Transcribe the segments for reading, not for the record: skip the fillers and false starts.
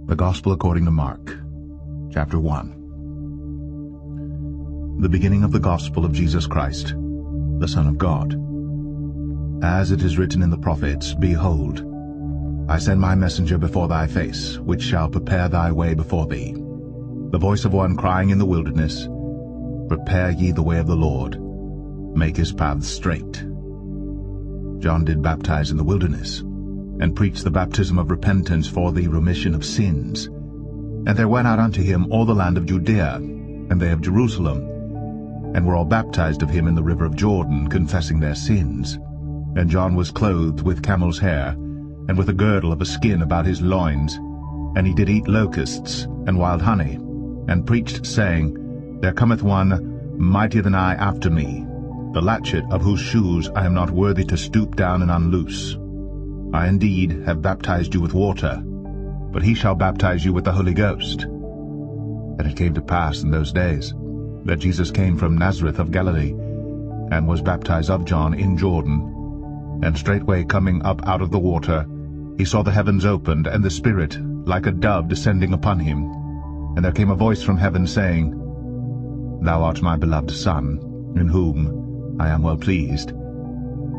The Gospel according to Mark, chapter 1. The beginning of the Gospel of Jesus Christ, the Son of God. As it is written in the prophets, Behold, I send my messenger before thy face, which shall prepare thy way before thee. The voice of one crying in the wilderness, Prepare ye the way of the Lord, make his paths straight. John did baptize in the wilderness, and preached the baptism of repentance for the remission of sins. And there went out unto him all the land of Judea, and they of Jerusalem, and were all baptized of him in the river of Jordan, confessing their sins. And John was clothed with camel's hair, and with a girdle of a skin about his loins. And he did eat locusts and wild honey, and preached, saying, There cometh one mightier than I after me, the latchet of whose shoes I am not worthy to stoop down and unloose. I indeed have baptized you with water, but he shall baptize you with the Holy Ghost. And it came to pass in those days that Jesus came from Nazareth of Galilee, and was baptized of John in Jordan. And straightway coming up out of the water, he saw the heavens opened, and the Spirit like a dove descending upon him. And there came a voice from heaven, saying, Thou art my beloved Son, in whom I am well pleased.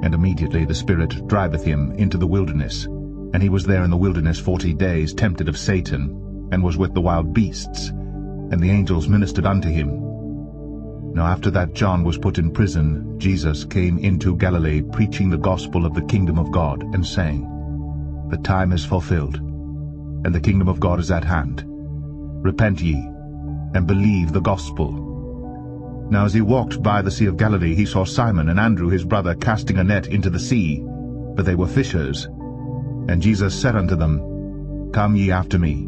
And immediately the Spirit driveth him into the wilderness. And he was there in the wilderness 40 days, tempted of Satan, and was with the wild beasts. And the angels ministered unto him. Now after that John was put in prison, Jesus came into Galilee, preaching the gospel of the kingdom of God, and saying, The time is fulfilled, and the kingdom of God is at hand. Repent ye, and believe the gospel. Now as he walked by the sea of Galilee, he saw Simon and Andrew his brother casting a net into the sea, for they were fishers. And Jesus said unto them, Come ye after me,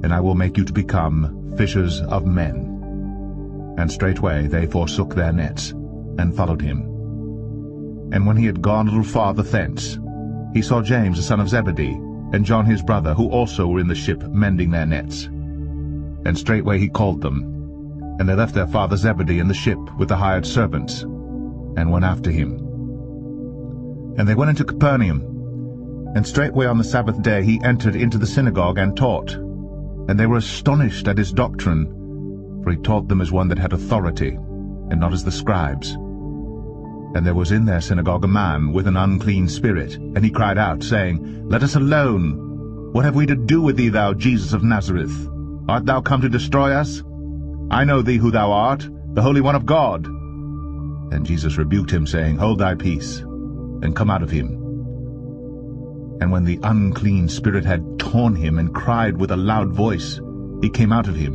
and I will make you to become fishers of men. And straightway they forsook their nets, and followed him. And when he had gone a little farther thence, he saw James the son of Zebedee, and John his brother, who also were in the ship mending their nets. And straightway he called them, and they left their father Zebedee in the ship with the hired servants, and went after him. And they went into Capernaum. And straightway on the Sabbath day he entered into the synagogue and taught. And they were astonished at his doctrine, for he taught them as one that had authority, and not as the scribes. And there was in their synagogue a man with an unclean spirit, and he cried out, saying, Let us alone. What have we to do with thee, thou Jesus of Nazareth? Art thou come to destroy us? I know thee who thou art, the Holy One of God. And Jesus rebuked him, saying, Hold thy peace, and come out of him. And when the unclean spirit had torn him, and cried with a loud voice, he came out of him.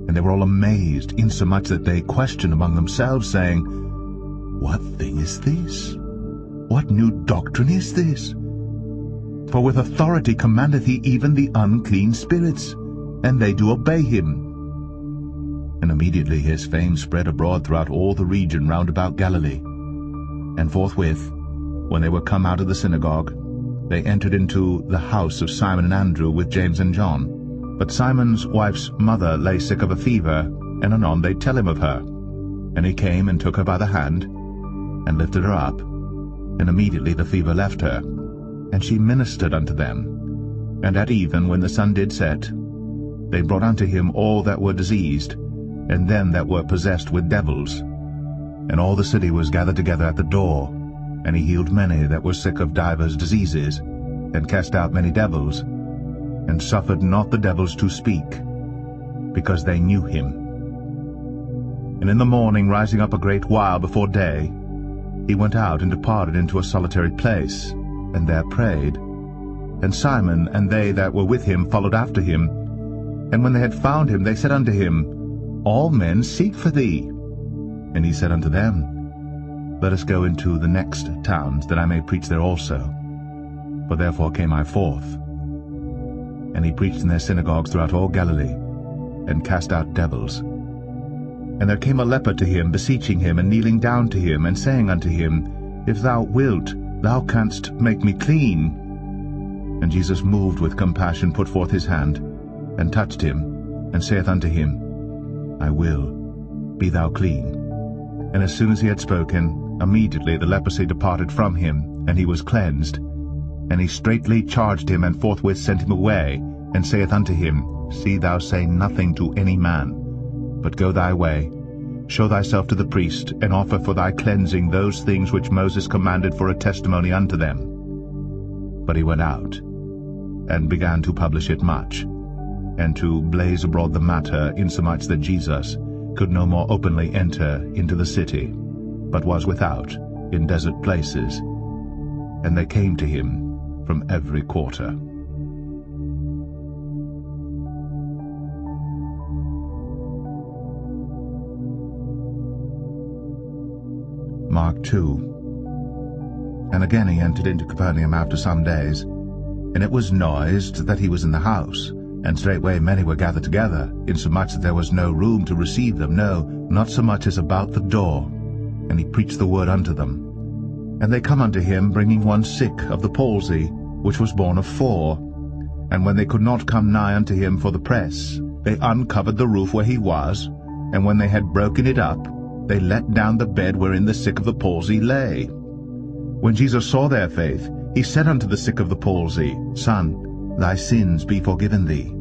And they were all amazed, insomuch that they questioned among themselves, saying, What thing is this? What new doctrine is this? For with authority commandeth he even the unclean spirits, and they do obey him. And immediately his fame spread abroad throughout all the region round about Galilee. And forthwith, when they were come out of the synagogue, they entered into the house of Simon and Andrew with James and John. But Simon's wife's mother lay sick of a fever, and anon they tell him of her. And he came and took her by the hand, and lifted her up. And immediately the fever left her, and she ministered unto them. And at even, when the sun did set, they brought unto him all that were diseased, and them that were possessed with devils. And all the city was gathered together at the door. And he healed many that were sick of divers diseases, and cast out many devils, and suffered not the devils to speak, because they knew him. And in the morning, rising up a great while before day, he went out and departed into a solitary place, and there prayed. And Simon and they that were with him followed after him. And when they had found him, they said unto him, All men seek for thee. And he said unto them, Let us go into the next towns, that I may preach there also. For therefore came I forth. And he preached in their synagogues throughout all Galilee, and cast out devils. And there came a leper to him, beseeching him, and kneeling down to him, and saying unto him, If thou wilt, thou canst make me clean. And Jesus, moved with compassion, put forth his hand, and touched him, and saith unto him, I will, be thou clean. And as soon as he had spoken, immediately the leprosy departed from him, and he was cleansed. And he straitly charged him, and forthwith sent him away, and saith unto him, See thou say nothing to any man, but go thy way, show thyself to the priest, and offer for thy cleansing those things which Moses commanded for a testimony unto them. But he went out, and began to publish it much, and to blaze abroad the matter, insomuch that Jesus could no more openly enter into the city, but was without, in desert places. And they came to him from every quarter. Mark 2. And again he entered into Capernaum after some days, and it was noised that he was in the house, and straightway many were gathered together, insomuch that there was no room to receive them, no, not so much as about the door. And he preached the word unto them. And they come unto him, bringing one sick of the palsy, which was born of 4. And when they could not come nigh unto him for the press, they uncovered the roof where he was, and when they had broken it up, they let down the bed wherein the sick of the palsy lay. When Jesus saw their faith, he said unto the sick of the palsy, Son, thy sins be forgiven thee.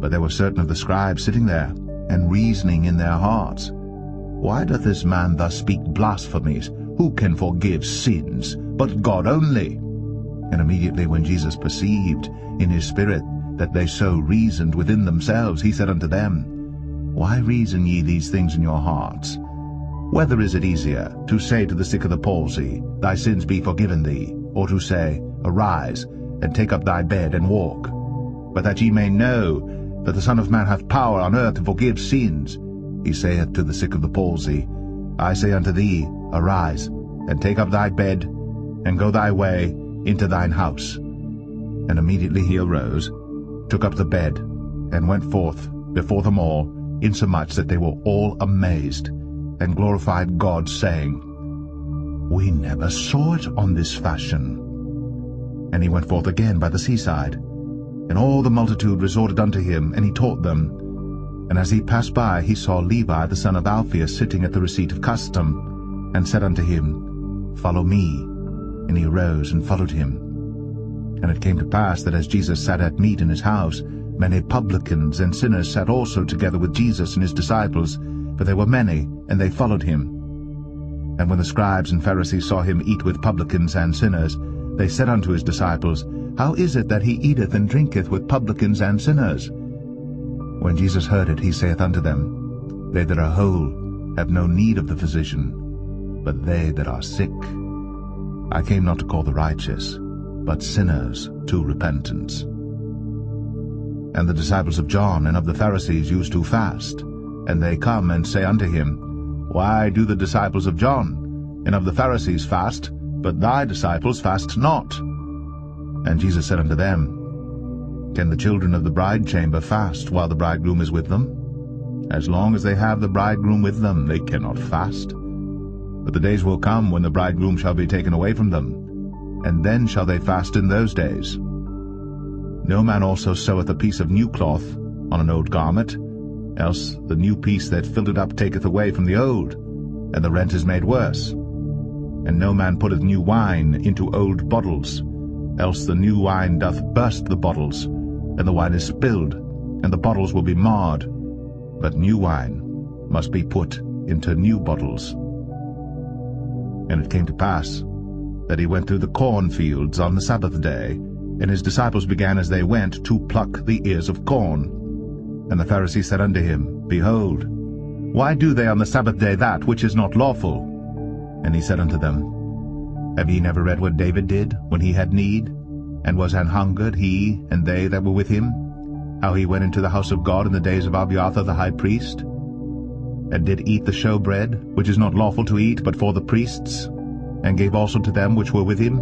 But there were certain of the scribes sitting there, and reasoning in their hearts, Why doth this man thus speak blasphemies? Who can forgive sins, but God only? And immediately when Jesus perceived in his spirit that they so reasoned within themselves, he said unto them, Why reason ye these things in your hearts? Whether is it easier to say to the sick of the palsy, Thy sins be forgiven thee, or to say, Arise, and take up thy bed, and walk? But that ye may know that the Son of Man hath power on earth to forgive sins, he saith to the sick of the palsy, I say unto thee, Arise, and take up thy bed, and go thy way into thine house. And immediately he arose, took up the bed, and went forth before them all, insomuch that they were all amazed, and glorified God, saying, We never saw it on this fashion. And he went forth again by the seaside, and all the multitude resorted unto him, and he taught them. And as he passed by, he saw Levi the son of Alphaeus sitting at the receipt of custom, and said unto him, Follow me. And he arose and followed him. And it came to pass that as Jesus sat at meat in his house, many publicans and sinners sat also together with Jesus and his disciples, for they were many, and they followed him. And when the scribes and Pharisees saw him eat with publicans and sinners, they said unto his disciples, How is it that he eateth and drinketh with publicans and sinners? When Jesus heard it, he saith unto them, They that are whole have no need of the physician, but they that are sick. I came not to call the righteous, but sinners to repentance. And the disciples of John and of the Pharisees used to fast. And they come and say unto him, Why do the disciples of John and of the Pharisees fast, but thy disciples fast not? And Jesus said unto them, Can the children of the bridechamber fast while the bridegroom is with them? As long as they have the bridegroom with them, they cannot fast. But the days will come when the bridegroom shall be taken away from them, and then shall they fast in those days. No man also seweth a piece of new cloth on an old garment, else the new piece that filled it up taketh away from the old, and the rent is made worse. And no man putteth new wine into old bottles, else the new wine doth burst the bottles, and the wine is spilled, and the bottles will be marred. But new wine must be put into new bottles. And it came to pass that he went through the cornfields on the Sabbath day, and his disciples began as they went to pluck the ears of corn. And the Pharisees said unto him, Behold, why do they on the Sabbath day that which is not lawful? And he said unto them, Have ye never read what David did when he had need, and was an hungered, he and they that were with him? How he went into the house of God in the days of Abiathar the high priest, and did eat the showbread, which is not lawful to eat but for the priests, and gave also to them which were with him?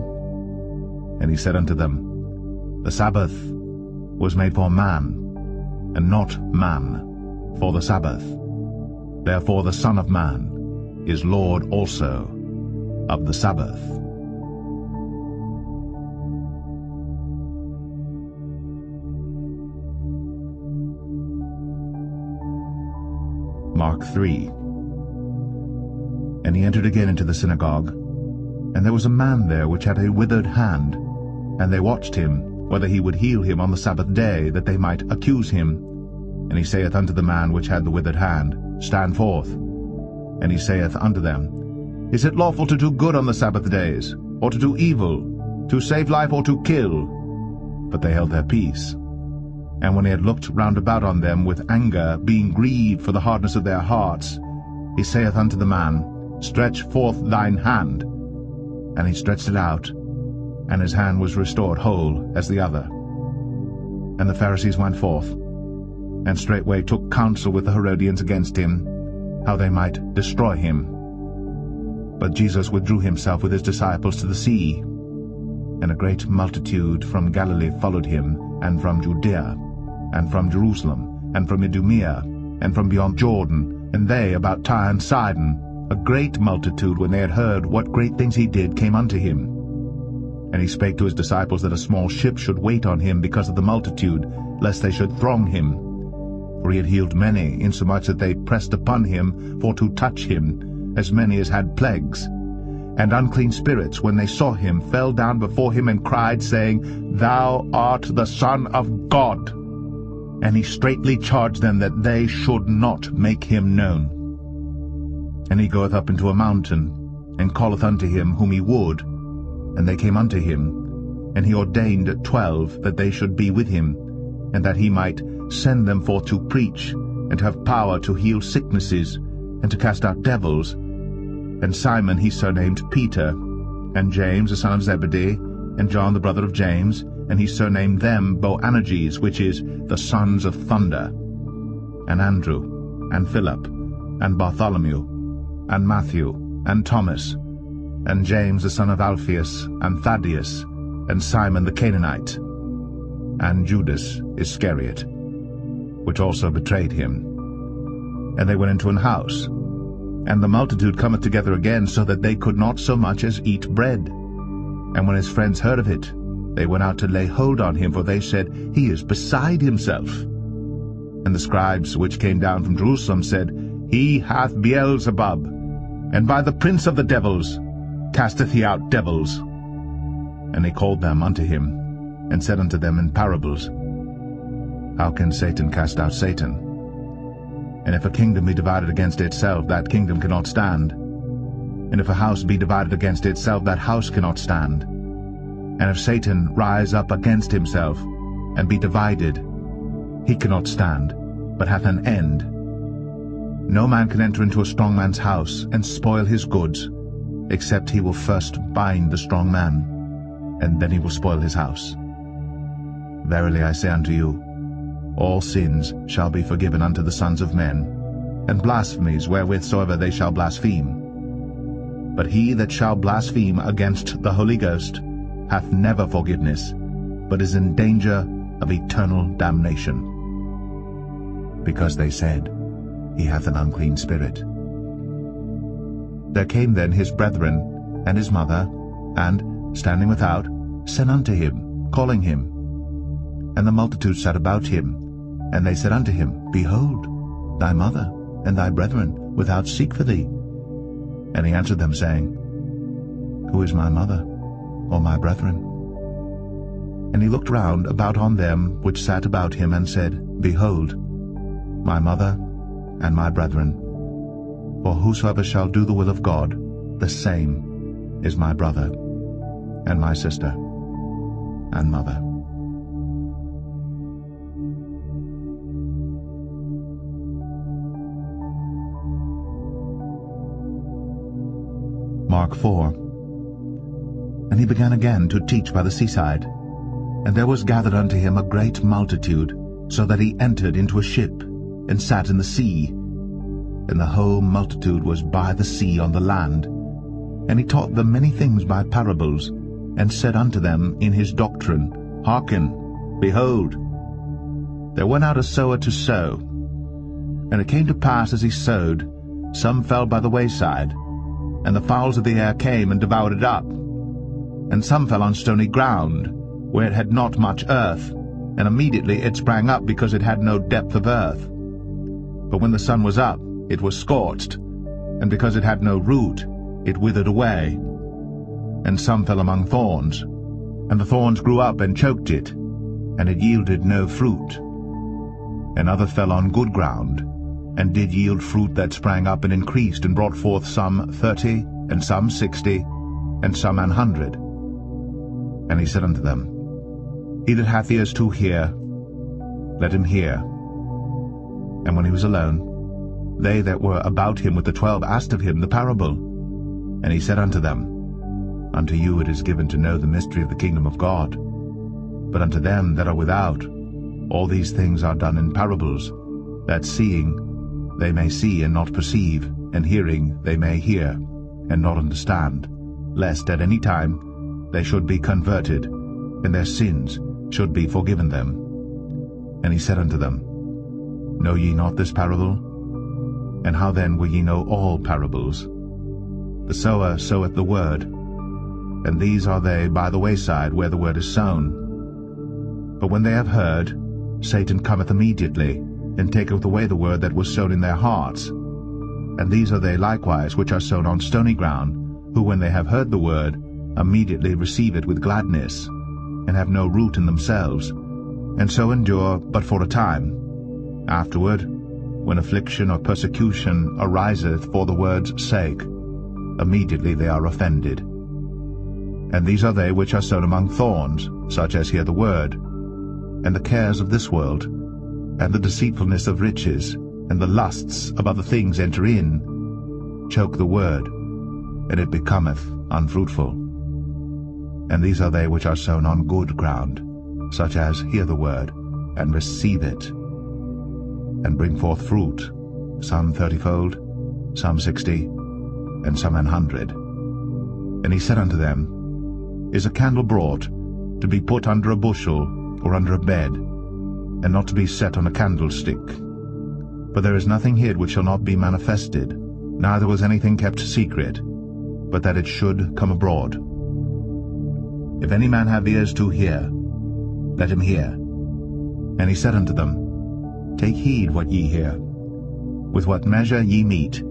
And he said unto them, The Sabbath was made for man, and not man for the Sabbath. Therefore the Son of Man is Lord also of the Sabbath. Mark 3. And he entered again into the synagogue, and there was a man there which had a withered hand, and they watched him, whether he would heal him on the Sabbath day, that they might accuse him. And he saith unto the man which had the withered hand, Stand forth. And he saith unto them, Is it lawful to do good on the Sabbath days, or to do evil, to save life, or to kill? But they held their peace. And when he had looked round about on them with anger, being grieved for the hardness of their hearts, he saith unto the man, Stretch forth thine hand. And he stretched it out, and his hand was restored whole as the other. And the Pharisees went forth, and straightway took counsel with the Herodians against him, how they might destroy him. But Jesus withdrew himself with his disciples to the sea. And a great multitude from Galilee followed him, and from Judea, and from Jerusalem, and from Idumea, and from beyond Jordan, and they about Tyre and Sidon. A great multitude, when they had heard what great things he did, came unto him. And he spake to his disciples that a small ship should wait on him because of the multitude, lest they should throng him. For he had healed many, insomuch that they pressed upon him for to touch him, as many as had plagues. And unclean spirits, when they saw him, fell down before him and cried, saying, Thou art the Son of God. And he straitly charged them that they should not make him known. And he goeth up into a mountain, and calleth unto him whom he would. And they came unto him, and he ordained 12 that they should be with him, and that he might send them forth to preach, and to have power to heal sicknesses, and to cast out devils. And Simon he surnamed Peter, and James the son of Zebedee, and John the brother of James, and he surnamed them Boanerges, which is, the sons of thunder, and Andrew, and Philip, and Bartholomew, and Matthew, and Thomas, and James the son of Alphaeus, and Thaddeus, and Simon the Canaanite, and Judas Iscariot, which also betrayed him. And they went into an house, and the multitude cometh together again, so that they could not so much as eat bread. And when his friends heard of it, they went out to lay hold on him, for they said, He is beside himself. And the scribes which came down from Jerusalem said, He hath Beelzebub, and by the prince of the devils casteth he out devils. And he called them unto him, and said unto them in parables, How can Satan cast out Satan? And if a kingdom be divided against itself, that kingdom cannot stand. And if a house be divided against itself, that house cannot stand. And if Satan rise up against himself, and be divided, he cannot stand, but hath an end. No man can enter into a strong man's house, and spoil his goods, except he will first bind the strong man, and then he will spoil his house. Verily I say unto you, all sins shall be forgiven unto the sons of men, and blasphemies wherewith soever they shall blaspheme. But he that shall blaspheme against the Holy Ghost hath never forgiveness, but is in danger of eternal damnation. Because they said, He hath an unclean spirit. There came then his brethren and his mother, and, standing without, sent unto him, calling him. And the multitude sat about him, and they said unto him, Behold, thy mother and thy brethren without seek for thee. And he answered them, saying, Who is my mother, or my brethren? And he looked round about on them which sat about him, and said, Behold, my mother and my brethren. For whosoever shall do the will of God, the same is my brother, and my sister, and mother. Mark 4. And he began again to teach by the seaside. And there was gathered unto him a great multitude, so that he entered into a ship, and sat in the sea. And the whole multitude was by the sea on the land. And he taught them many things by parables, and said unto them in his doctrine, Hearken, behold, there went out a sower to sow. And it came to pass, as he sowed, some fell by the wayside, and the fowls of the air came and devoured it up. And some fell on stony ground, where it had not much earth, and immediately it sprang up, because it had no depth of earth. But when the sun was up, it was scorched, and because it had no root, it withered away. And some fell among thorns, and the thorns grew up and choked it, and it yielded no fruit. Another fell on good ground, and did yield fruit that sprang up and increased, and brought forth some 30, and some 60, and some 100. And he said unto them, He that hath ears to hear, let him hear. And when he was alone, they that were about him with the 12 asked of him the parable. And he said unto them, Unto you it is given to know the mystery of the kingdom of God. But unto them that are without, all these things are done in parables, that seeing they may see and not perceive, and hearing they may hear and not understand, lest at any time they should be converted, and their sins should be forgiven them. And he said unto them, Know ye not this parable? And how then will ye know all parables? The sower soweth the word, and these are they by the wayside where the word is sown. But when they have heard, Satan cometh immediately, and taketh away the word that was sown in their hearts. And these are they likewise which are sown on stony ground, who when they have heard the word, immediately receive it with gladness, and have no root in themselves, and so endure but for a time. Afterward, when affliction or persecution ariseth for the word's sake, immediately they are offended. And these are they which are sown among thorns, such as hear the word, and the cares of this world, and the deceitfulness of riches, and the lusts of other things enter in, choke the word, and it becometh unfruitful. And these are they which are sown on good ground, such as hear the word, and receive it, and bring forth fruit, some 30-fold, some 60, and some 100. And he said unto them, Is a candle brought to be put under a bushel, or under a bed, and not to be set on a candlestick? For there is nothing hid which shall not be manifested, neither was anything kept secret, but that it should come abroad. If any man have ears to hear, let him hear. And he said unto them, Take heed what ye hear. With what measure ye mete,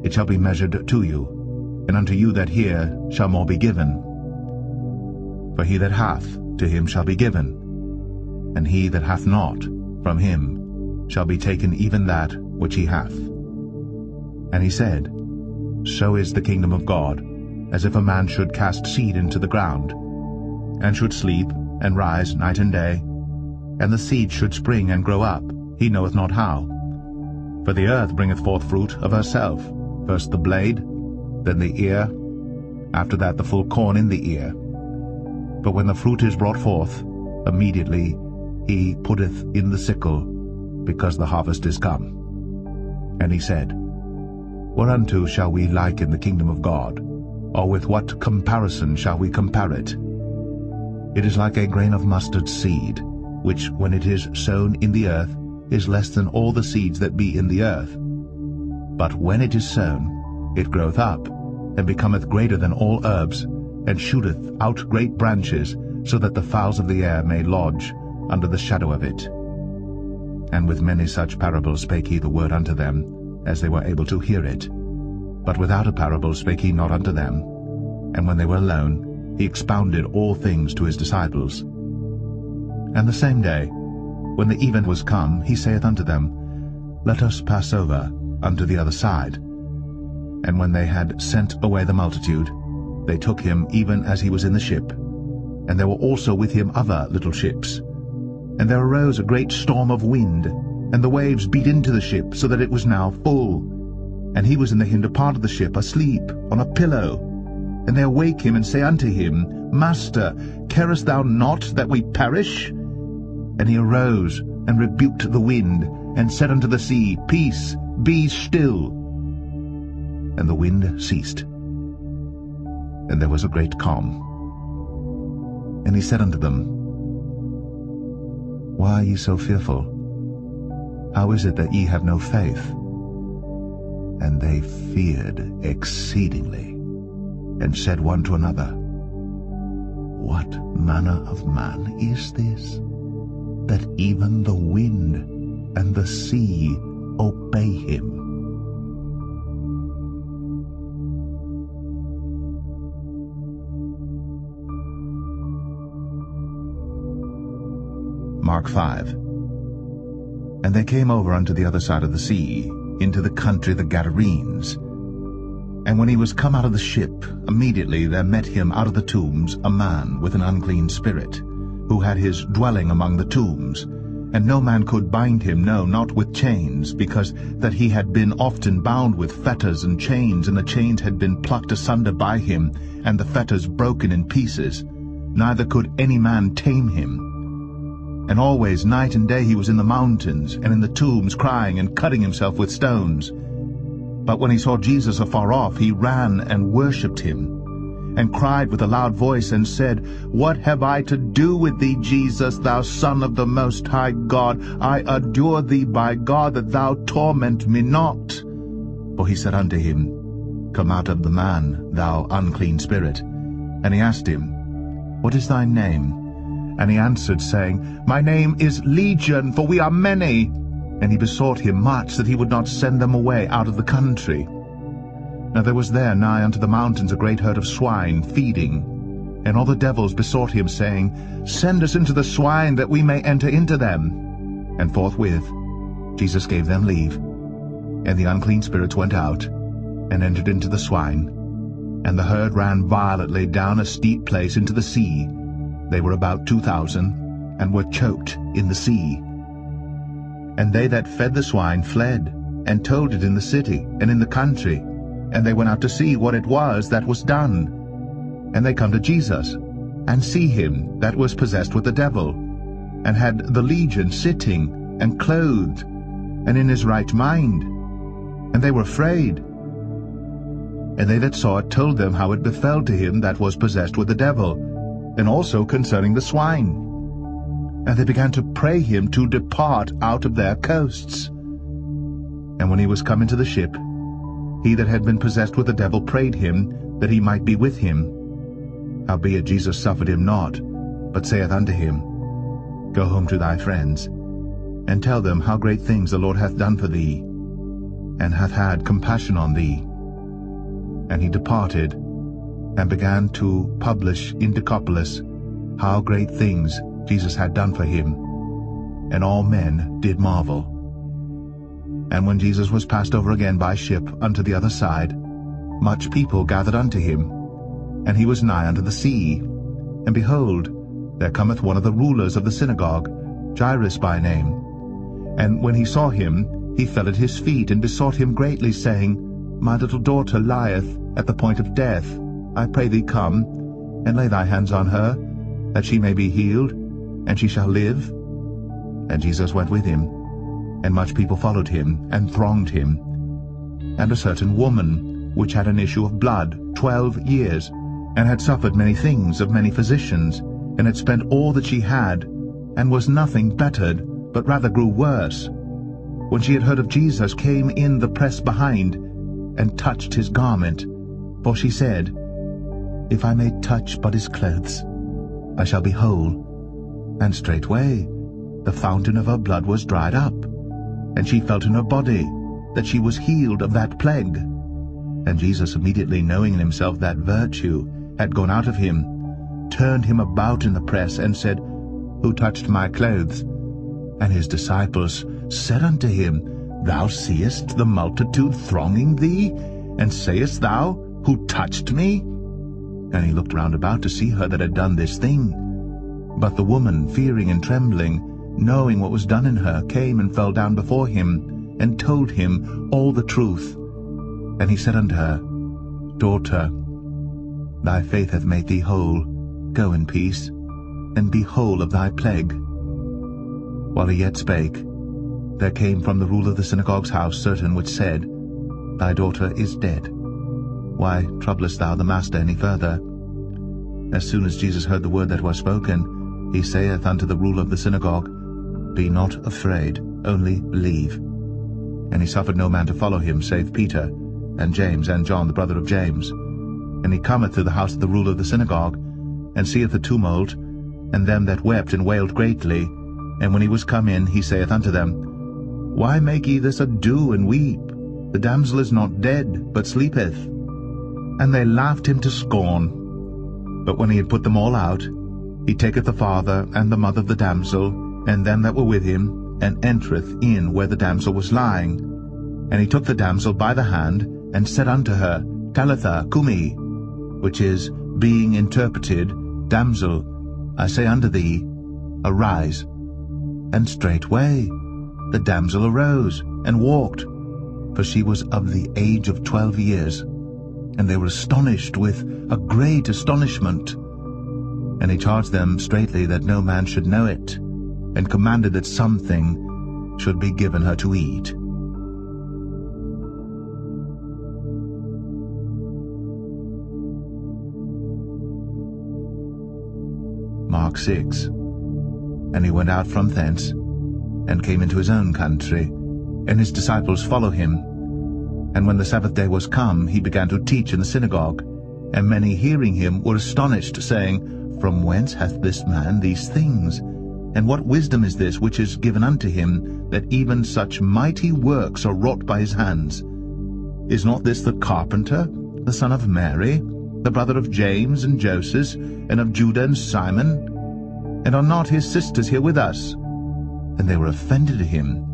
it shall be measured to you, and unto you that hear shall more be given. For he that hath, to him shall be given, and he that hath not, from him shall be taken even that which he hath. And he said, So is the kingdom of God, as if a man should cast seed into the ground, and should sleep, and rise night and day, and the seed should spring and grow up, he knoweth not how. For the earth bringeth forth fruit of herself, first the blade, then the ear, after that the full corn in the ear. But when the fruit is brought forth, immediately he putteth in the sickle, because the harvest is come. And he said, Whereunto shall we liken the kingdom of God? Or with what comparison shall we compare it? It is like a grain of mustard seed, which when it is sown in the earth is less than all the seeds that be in the earth. But when it is sown, it groweth up, and becometh greater than all herbs, and shooteth out great branches, so that the fowls of the air may lodge under the shadow of it. And with many such parables spake he the word unto them, as they were able to hear it. But without a parable spake he not unto them. And when they were alone, he expounded all things to his disciples. And the same day, when the even was come, he saith unto them, Let us pass over unto the other side. And when they had sent away the multitude, they took him even as he was in the ship. And there were also with him other little ships. And there arose a great storm of wind, and the waves beat into the ship, so that it was now full. And he was in the hinder part of the ship, asleep on a pillow. And they awake him, and say unto him, Master, carest thou not that we perish? And he arose, and rebuked the wind, and said unto the sea, Peace, be still. And the wind ceased, and there was a great calm. And he said unto them, Why are ye so fearful? How is it that ye have no faith? And they feared exceedingly, and said one to another, What manner of man is this, that even the wind and the sea obey him? Mark 5. And they came over unto the other side of the sea, into the country of the Gadarenes. And when he was come out of the ship, immediately there met him out of the tombs a man with an unclean spirit, who had his dwelling among the tombs. And no man could bind him, no, not with chains, because that he had been often bound with fetters and chains, and the chains had been plucked asunder by him, and the fetters broken in pieces. Neither could any man tame him. And always, night and day, he was in the mountains, and in the tombs, crying and cutting himself with stones. But when he saw Jesus afar off, he ran and worshipped him, and cried with a loud voice, and said, What have I to do with thee, Jesus, thou Son of the Most High God? I adjure thee by God that thou torment me not. For he said unto him, Come out of the man, thou unclean spirit. And he asked him, What is thy name? And he answered, saying, My name is Legion, for we are many. And he besought him much that he would not send them away out of the country. Now there was there nigh unto the mountains a great herd of swine feeding. And all the devils besought him, saying, Send us into the swine, that we may enter into them. And forthwith Jesus gave them leave. And the unclean spirits went out, and entered into the swine. And the herd ran violently down a steep place into the sea. They were about 2,000, and were choked in the sea. And they that fed the swine fled, and told it in the city and in the country. And they went out to see what it was that was done. And they come to Jesus, and see him that was possessed with the devil, and had the legion sitting, and clothed, and in his right mind. And they were afraid. And they that saw it told them how it befell to him that was possessed with the devil, and also concerning the swine. And they began to pray him to depart out of their coasts. And when he was come into the ship, he that had been possessed with the devil prayed him that he might be with him. Howbeit Jesus suffered him not, but saith unto him, Go home to thy friends, and tell them how great things the Lord hath done for thee, and hath had compassion on thee. And he departed, and began to publish in Decapolis how great things Jesus had done for him. And all men did marvel. And when Jesus was passed over again by ship unto the other side, much people gathered unto him. And he was nigh unto the sea. And behold, there cometh one of the rulers of the synagogue, Jairus by name. And when he saw him, he fell at his feet, and besought him greatly, saying, My little daughter lieth at the point of death. I pray thee come, and lay thy hands on her, that she may be healed, and she shall live. And Jesus went with him. And much people followed him, and thronged him. And a certain woman, which had an issue of blood 12 years, and had suffered many things of many physicians, and had spent all that she had, and was nothing bettered, but rather grew worse, when she had heard of Jesus, came in the press behind, and touched his garment. For she said, If I may touch but his clothes, I shall be whole. And straightway the fountain of her blood was dried up, and she felt in her body that she was healed of that plague. And Jesus, immediately knowing in himself that virtue had gone out of him, turned him about in the press, and said, Who touched my clothes? And his disciples said unto him, Thou seest the multitude thronging thee, and sayest thou, Who touched me? And he looked round about to see her that had done this thing. But the woman, fearing and trembling, knowing what was done in her, came and fell down before him, and told him all the truth. And he said unto her, Daughter, thy faith hath made thee whole. Go in peace, and be whole of thy plague. While he yet spake, there came from the ruler of the synagogue's house certain which said, Thy daughter is dead. Why troublest thou the master any further? As soon as Jesus heard the word that was spoken, he saith unto the ruler of the synagogue, Be not afraid, only believe. And he suffered no man to follow him, save Peter, and James, and John the brother of James. And he cometh to the house of the ruler of the synagogue, and seeth the tumult, and them that wept and wailed greatly. And when he was come in, he saith unto them, Why make ye this ado, and weep? The damsel is not dead, but sleepeth. And they laughed him to scorn. But when he had put them all out, he taketh the father and the mother of the damsel, and them that were with him, and entereth in where the damsel was lying. And he took the damsel by the hand, and said unto her, Talitha cumi, which is, being interpreted, Damsel, I say unto thee, arise. And straightway the damsel arose, and walked, for she was of the age of 12 years. And they were astonished with a great astonishment. And he charged them straitly that no man should know it, and commanded that something should be given her to eat. Mark 6. And he went out from thence, and came into his own country, and his disciples follow him. And when the Sabbath day was come, he began to teach in the synagogue. And many hearing him were astonished, saying, From whence hath this man these things? And what wisdom is this which is given unto him, that even such mighty works are wrought by his hands? Is not this the carpenter, the son of Mary, the brother of James and Joseph, and of Judah and Simon? And are not his sisters here with us? And they were offended at him.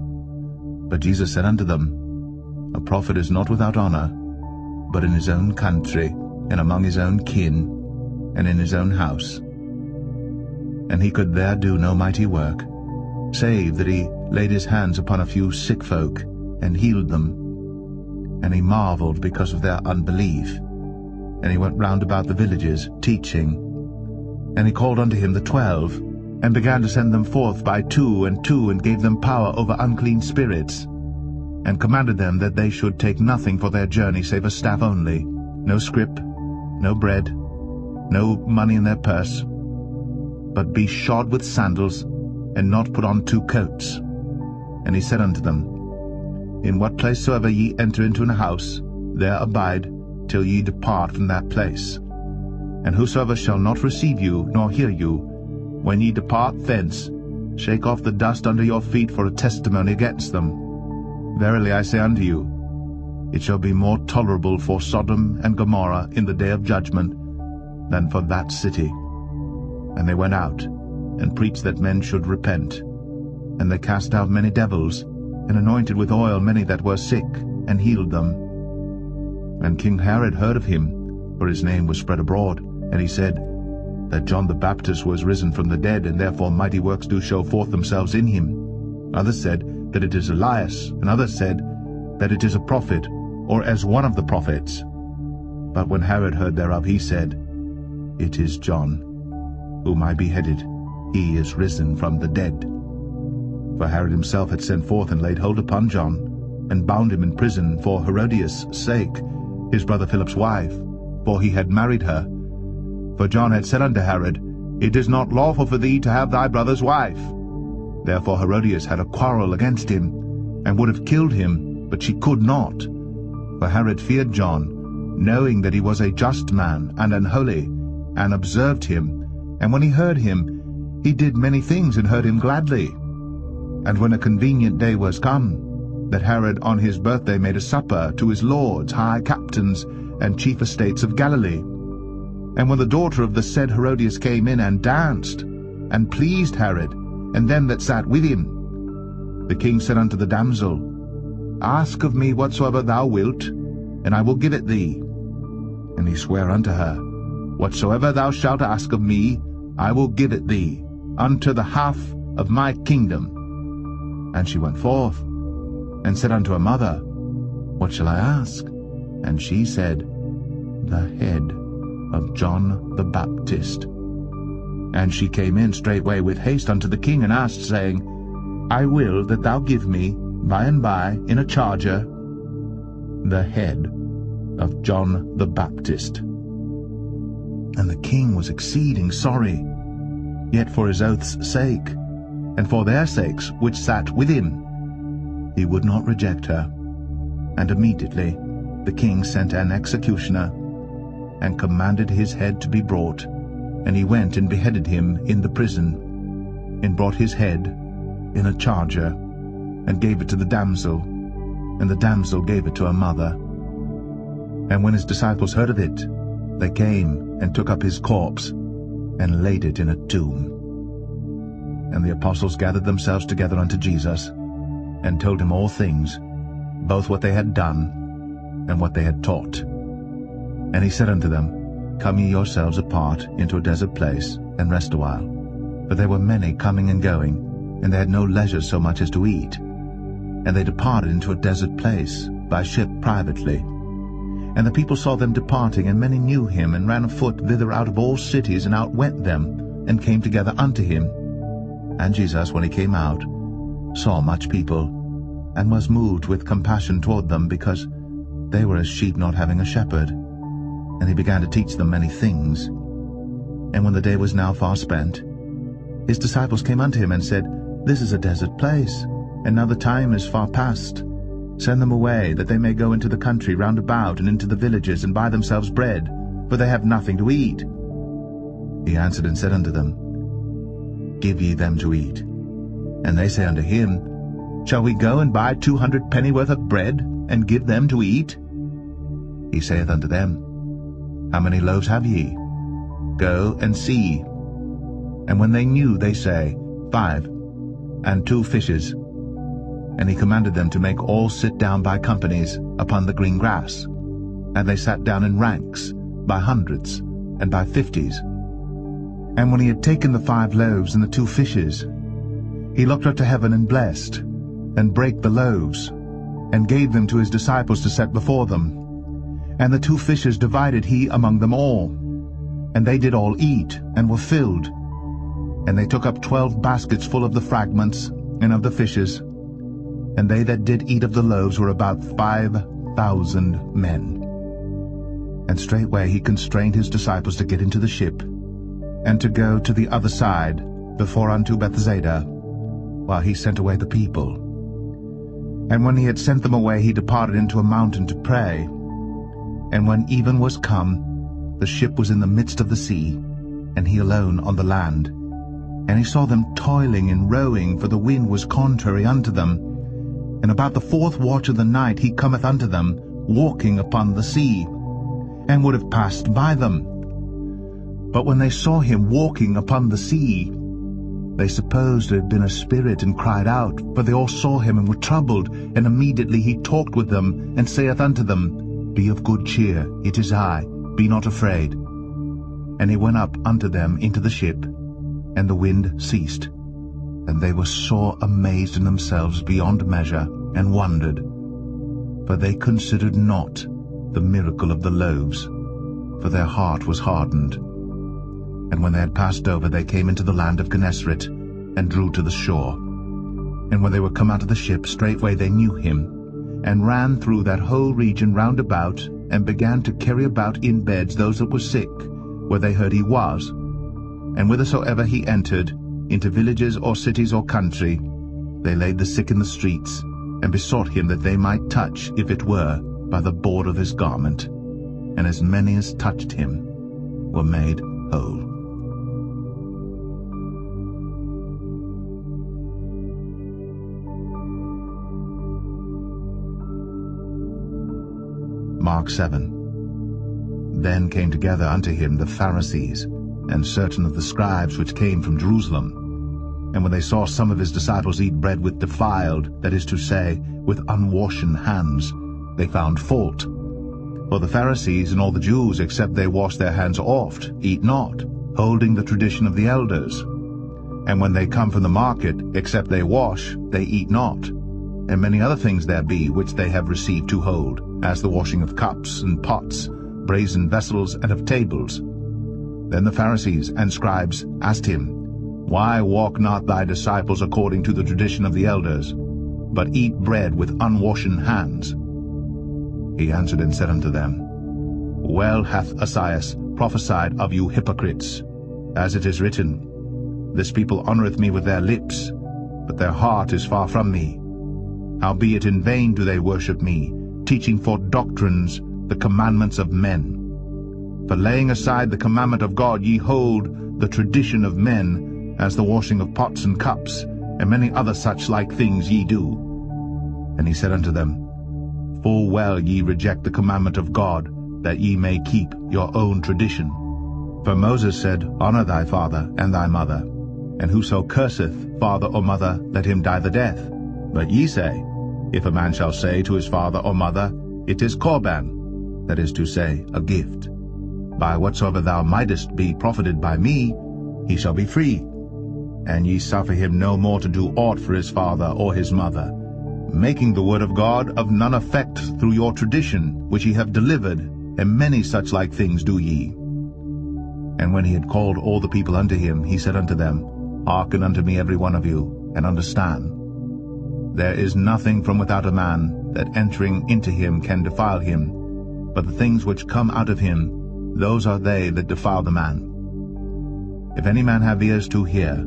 But Jesus said unto them, A prophet is not without honor, but in his own country, and among his own kin, and in his own house. And he could there do no mighty work, save that he laid his hands upon a few sick folk, and healed them. And he marveled because of their unbelief. And he went round about the villages, teaching. And he called unto him the 12, and began to send them forth by 2 and 2, and gave them power over unclean spirits, and commanded them that they should take nothing for their journey save a staff only, no scrip, no bread, no money in their purse, but be shod with sandals, and not put on 2 coats. And he said unto them, In what place soever ye enter into an house, there abide till ye depart from that place. And whosoever shall not receive you, nor hear you, when ye depart thence, shake off the dust under your feet for a testimony against them. Verily I say unto you, it shall be more tolerable for Sodom and Gomorrah in the day of judgment than for that city. And they went out, and preached that men should repent. And they cast out many devils, and anointed with oil many that were sick, and healed them. And King Herod heard of him, for his name was spread abroad, and he said, that John the Baptist was risen from the dead, and therefore mighty works do show forth themselves in him. Others said that it is Elias, and others said that it is a prophet, or as one of the prophets. But when Herod heard thereof, he said, It is John, whom I beheaded. He is risen from the dead. For Herod himself had sent forth and laid hold upon John, and bound him in prison for Herodias' sake, his brother Philip's wife, for he had married her. For John had said unto Herod, It is not lawful for thee to have thy brother's wife. Therefore Herodias had a quarrel against him, and would have killed him, but she could not. For Herod feared John, knowing that he was a just man and an holy, and observed him. And when he heard him, he did many things, and heard him gladly. And when a convenient day was come, that Herod on his birthday made a supper to his lords, high captains, and chief estates of Galilee. And when the daughter of the said Herodias came in and danced, and pleased Herod, and them that sat with him, the king said unto the damsel, Ask of me whatsoever thou wilt, and I will give it thee. And he sware unto her, Whatsoever thou shalt ask of me, I will give it thee, unto the half of my kingdom. And she went forth, and said unto her mother, What shall I ask? And she said, The head of John the Baptist. And she came in straightway with haste unto the king, and asked, saying, I will that thou give me by and by in a charger the head of John the Baptist. And the king was exceeding sorry, yet for his oath's sake, and for their sakes which sat with him, he would not reject her. And immediately the king sent an executioner, and commanded his head to be brought. And he went and beheaded him in the prison, and brought his head in a charger, and gave it to the damsel, and the damsel gave it to her mother. And when his disciples heard of it, they came and took up his corpse, and laid it in a tomb. And the apostles gathered themselves together unto Jesus, and told him all things, both what they had done, and what they had taught. And he said unto them, Come ye yourselves apart into a desert place, and rest a while. For there were many coming and going, and they had no leisure so much as to eat. And they departed into a desert place, by ship privately. And the people saw them departing, and many knew him, and ran afoot thither out of all cities, and outwent them, and came together unto him. And Jesus, when he came out, saw much people, and was moved with compassion toward them, because they were as sheep not having a shepherd. And he began to teach them many things. And when the day was now far spent, his disciples came unto him, and said, This is a desert place, and now the time is far past. Send them away, that they may go into the country round about, and into the villages, and buy themselves bread, for they have nothing to eat. He answered and said unto them, Give ye them to eat. And they say unto him, Shall we go and buy 200 pennyworth of bread, and give them to eat? He saith unto them, How many loaves have ye? Go and see. And when they knew, they say, 5, and 2 fishes. And he commanded them to make all sit down by companies upon the green grass. And they sat down in ranks, by hundreds, and by 50s. And when he had taken the 5 loaves and the 2 fishes, he looked up to heaven and blessed, and brake the loaves, and gave them to his disciples to set before them. And the 2 fishes divided he among them all. And they did all eat, and were filled. And they took up 12 baskets full of the fragments, and of the fishes. And they that did eat of the loaves were about 5,000 men. And straightway he constrained his disciples to get into the ship, and to go to the other side, before unto Bethsaida, while he sent away the people. And when he had sent them away, he departed into a mountain to pray. And when even was come, the ship was in the midst of the sea, and he alone on the land. And he saw them toiling and rowing, for the wind was contrary unto them. And about the 4th watch of the night he cometh unto them, walking upon the sea, and would have passed by them. But when they saw him walking upon the sea, they supposed it had been a spirit, and cried out, for they all saw him and were troubled. And immediately he talked with them, and saith unto them, Be of good cheer, it is I, be not afraid. And he went up unto them into the ship, and the wind ceased. And they were sore amazed in themselves beyond measure, and wondered. For they considered not the miracle of the loaves, for their heart was hardened. And when they had passed over, they came into the land of Gennesaret, and drew to the shore. And when they were come out of the ship, straightway they knew him, and ran through that whole region round about, and began to carry about in beds those that were sick, where they heard he was. And whithersoever he entered, into villages or cities or country, they laid the sick in the streets, and besought him that they might touch, if it were, by the board of his garment. And as many as touched him were made whole. Mark 7. Then came together unto him the Pharisees, and certain of the scribes which came from Jerusalem. And when they saw some of his disciples eat bread with defiled, that is to say, with unwashen hands, they found fault. For the Pharisees and all the Jews, except they wash their hands oft, eat not, holding the tradition of the elders. And when they come from the market, except they wash, they eat not. And many other things there be, which they have received to hold, as the washing of cups and pots, brazen vessels, and of tables. Then the Pharisees and scribes asked him, Why walk not thy disciples according to the tradition of the elders, but eat bread with unwashen hands? He answered and said unto them, Well hath Esaias prophesied of you hypocrites, as it is written, This people honoureth me with their lips, but their heart is far from me. Howbeit in vain do they worship me, teaching for doctrines the commandments of men. For laying aside the commandment of God, ye hold the tradition of men, as the washing of pots and cups, and many other such like things ye do. And he said unto them, Full well ye reject the commandment of God, that ye may keep your own tradition. For Moses said, Honour thy father and thy mother, And whoso curseth father or mother, let him die the death. But ye say, if a man shall say to his father or mother, It is Corban, that is to say, a gift, by whatsoever thou mightest be profited by me, he shall be free. And ye suffer him no more to do aught for his father or his mother, making the word of God of none effect through your tradition, which ye have delivered, and many such like things do ye. And when he had called all the people unto him, he said unto them, Hearken unto me every one of you, and understand. There is nothing from without a man that entering into him can defile him, but the things which come out of him, those are they that defile the man. If any man have ears to hear,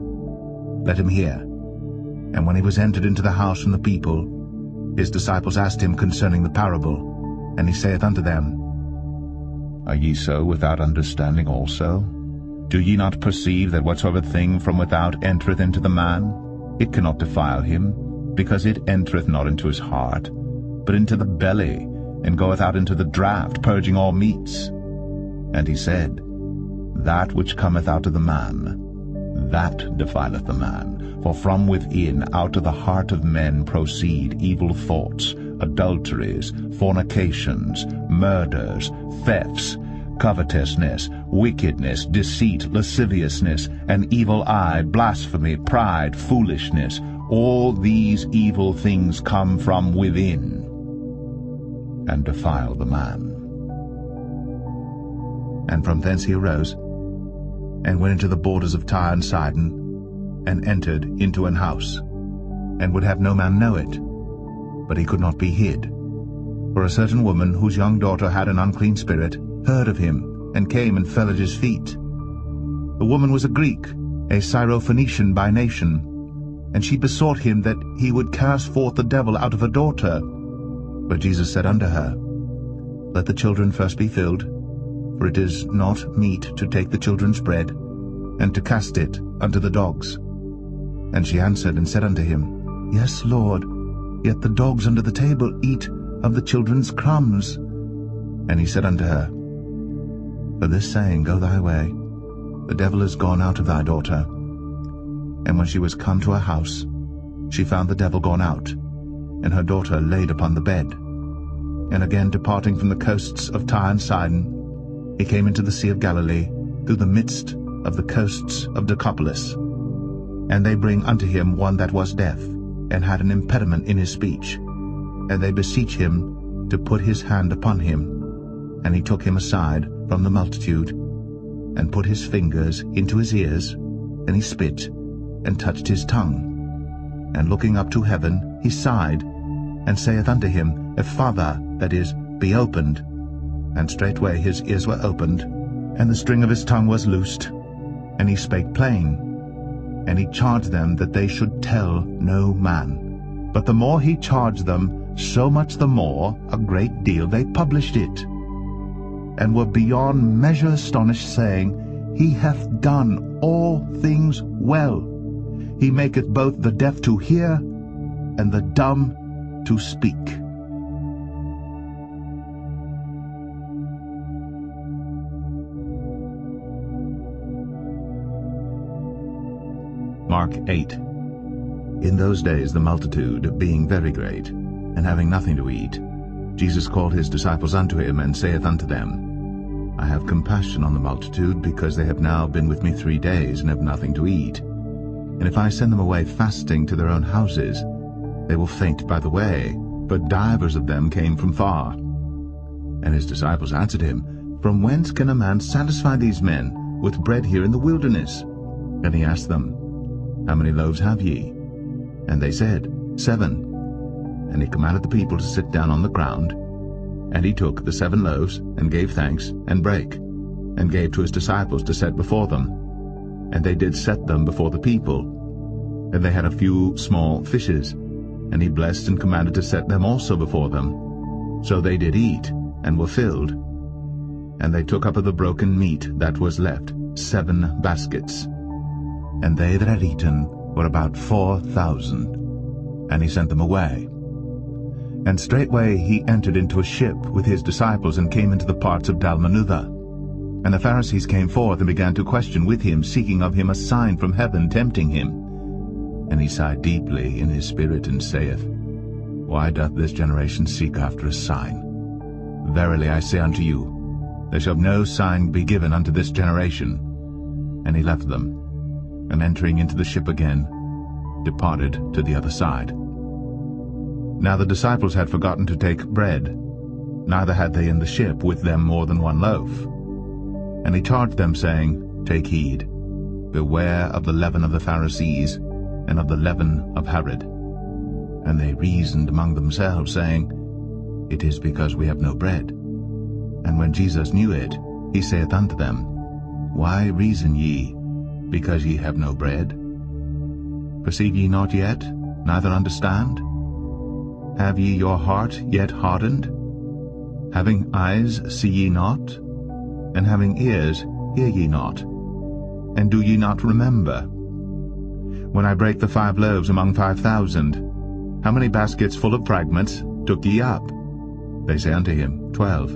let him hear. And when he was entered into the house from the people, his disciples asked him concerning the parable, and he saith unto them, Are ye so without understanding also? Do ye not perceive that whatsoever thing from without entereth into the man, it cannot defile him, because it entereth not into his heart, but into the belly, and goeth out into the draught, purging all meats? And he said, That which cometh out of the man, that defileth the man. For from within, out of the heart of men proceed evil thoughts, adulteries, fornications, murders, thefts, covetousness, wickedness, deceit, lasciviousness, an evil eye, blasphemy, pride, foolishness. All these evil things come from within, and defile the man. And from thence he arose, and went into the borders of Tyre and Sidon, and entered into an house, and would have no man know it, but he could not be hid. For a certain woman, whose young daughter had an unclean spirit, heard of him, and came and fell at his feet. The woman was a Greek, a Syrophoenician by nation, and she besought him that he would cast forth the devil out of her daughter. But Jesus said unto her, Let the children first be filled, for it is not meet to take the children's bread, and to cast it unto the dogs. And she answered and said unto him, Yes, Lord, yet the dogs under the table eat of the children's crumbs. And he said unto her, For this saying, go thy way, the devil is gone out of thy daughter. And when she was come to her house, she found the devil gone out, and her daughter laid upon the bed. And again departing from the coasts of Tyre and Sidon, he came into the Sea of Galilee, through the midst of the coasts of Decapolis. And they bring unto him one that was deaf, and had an impediment in his speech. And they beseech him to put his hand upon him. And he took him aside from the multitude, and put his fingers into his ears, and he spit, and touched his tongue. And looking up to heaven, he sighed, and saith unto him, Ephphatha, that is, be opened. And straightway his ears were opened, and the string of his tongue was loosed, and he spake plain. And he charged them that they should tell no man. But the more he charged them, so much the more, a great deal, they published it, and were beyond measure astonished, saying, He hath done all things well. He maketh both the deaf to hear, and the dumb to speak. Mark 8. In those days the multitude being very great, and having nothing to eat, Jesus called his disciples unto him, and saith unto them, I have compassion on the multitude, because they have now been with me 3 days, and have nothing to eat. And if I send them away fasting to their own houses, they will faint by the way, for divers of them came from far. And his disciples answered him, From whence can a man satisfy these men with bread here in the wilderness? And he asked them, How many loaves have ye? And they said, 7. And he commanded the people to sit down on the ground. And he took the 7 loaves, and gave thanks, and brake, and gave to his disciples to set before them. And they did set them before the people. And they had a few small fishes, and he blessed and commanded to set them also before them. So they did eat, and were filled. And they took up of the broken meat that was left 7 baskets. And they that had eaten were about 4,000. And he sent them away. And straightway he entered into a ship with his disciples, and came into the parts of Dalmanutha. And the Pharisees came forth and began to question with him, seeking of him a sign from heaven, tempting him. And he sighed deeply in his spirit, and saith, Why doth this generation seek after a sign? Verily I say unto you, there shall no sign be given unto this generation. And he left them, and entering into the ship again, departed to the other side. Now the disciples had forgotten to take bread, neither had they in the ship with them more than one loaf. And he charged them, saying, Take heed, beware of the leaven of the Pharisees, and of the leaven of Herod. And they reasoned among themselves, saying, It is because we have no bread. And when Jesus knew it, he saith unto them, Why reason ye, because ye have no bread? Perceive ye not yet, neither understand? Have ye your heart yet hardened? Having eyes see ye not? And having ears hear ye not? And do ye not remember? When I brake the 5 loaves among 5,000, how many baskets full of fragments took ye up? They say unto him, 12.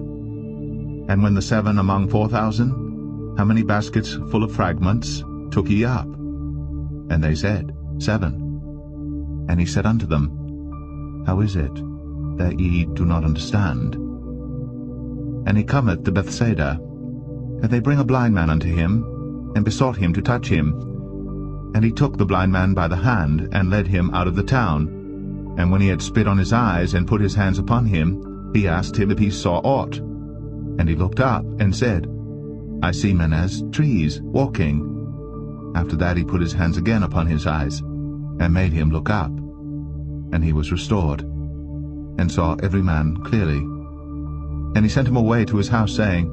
And when the 7 among 4,000, how many baskets full of fragments took ye up? And they said, 7. And he said unto them, How is it that ye do not understand? And he cometh to Bethsaida, and they bring a blind man unto him, and besought him to touch him. And he took the blind man by the hand, and led him out of the town. And when he had spit on his eyes, and put his hands upon him, he asked him if he saw aught. And he looked up, and said, I see men as trees, walking. After that he put his hands again upon his eyes, and made him look up. And he was restored, and saw every man clearly. And he sent him away to his house, saying,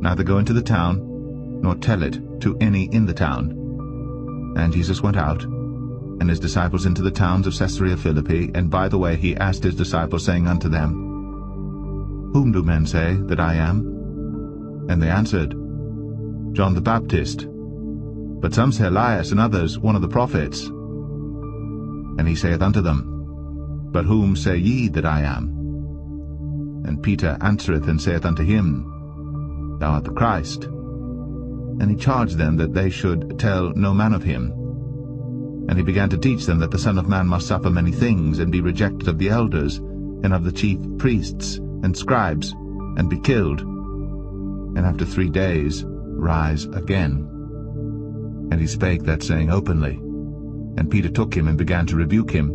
Neither go into the town, nor tell it to any in the town. And Jesus went out, and his disciples into the towns of Caesarea Philippi, and by the way he asked his disciples, saying unto them, Whom do men say that I am? And they answered, John the Baptist, but some say Elias, and others one of the prophets. And he saith unto them, But whom say ye that I am? And Peter answereth and saith unto him, Thou art the Christ. And he charged them that they should tell no man of him. And he began to teach them that the Son of Man must suffer many things, and be rejected of the elders, and of the chief priests, and scribes, and be killed, and after 3 days rise again. And he spake that saying openly. And Peter took him, and began to rebuke him.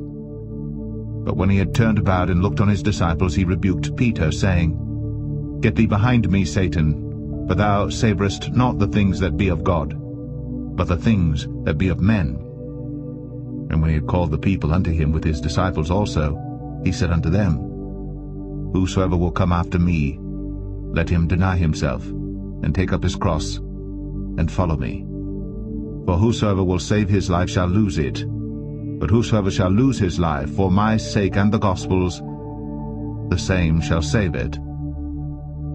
But when he had turned about and looked on his disciples, he rebuked Peter, saying, Get thee behind me, Satan, for thou savorest not the things that be of God, but the things that be of men. And when he had called the people unto him with his disciples also, he said unto them, Whosoever will come after me, let him deny himself, and take up his cross, and follow me. For whosoever will save his life shall lose it, but whosoever shall lose his life for my sake and the gospel's, the same shall save it.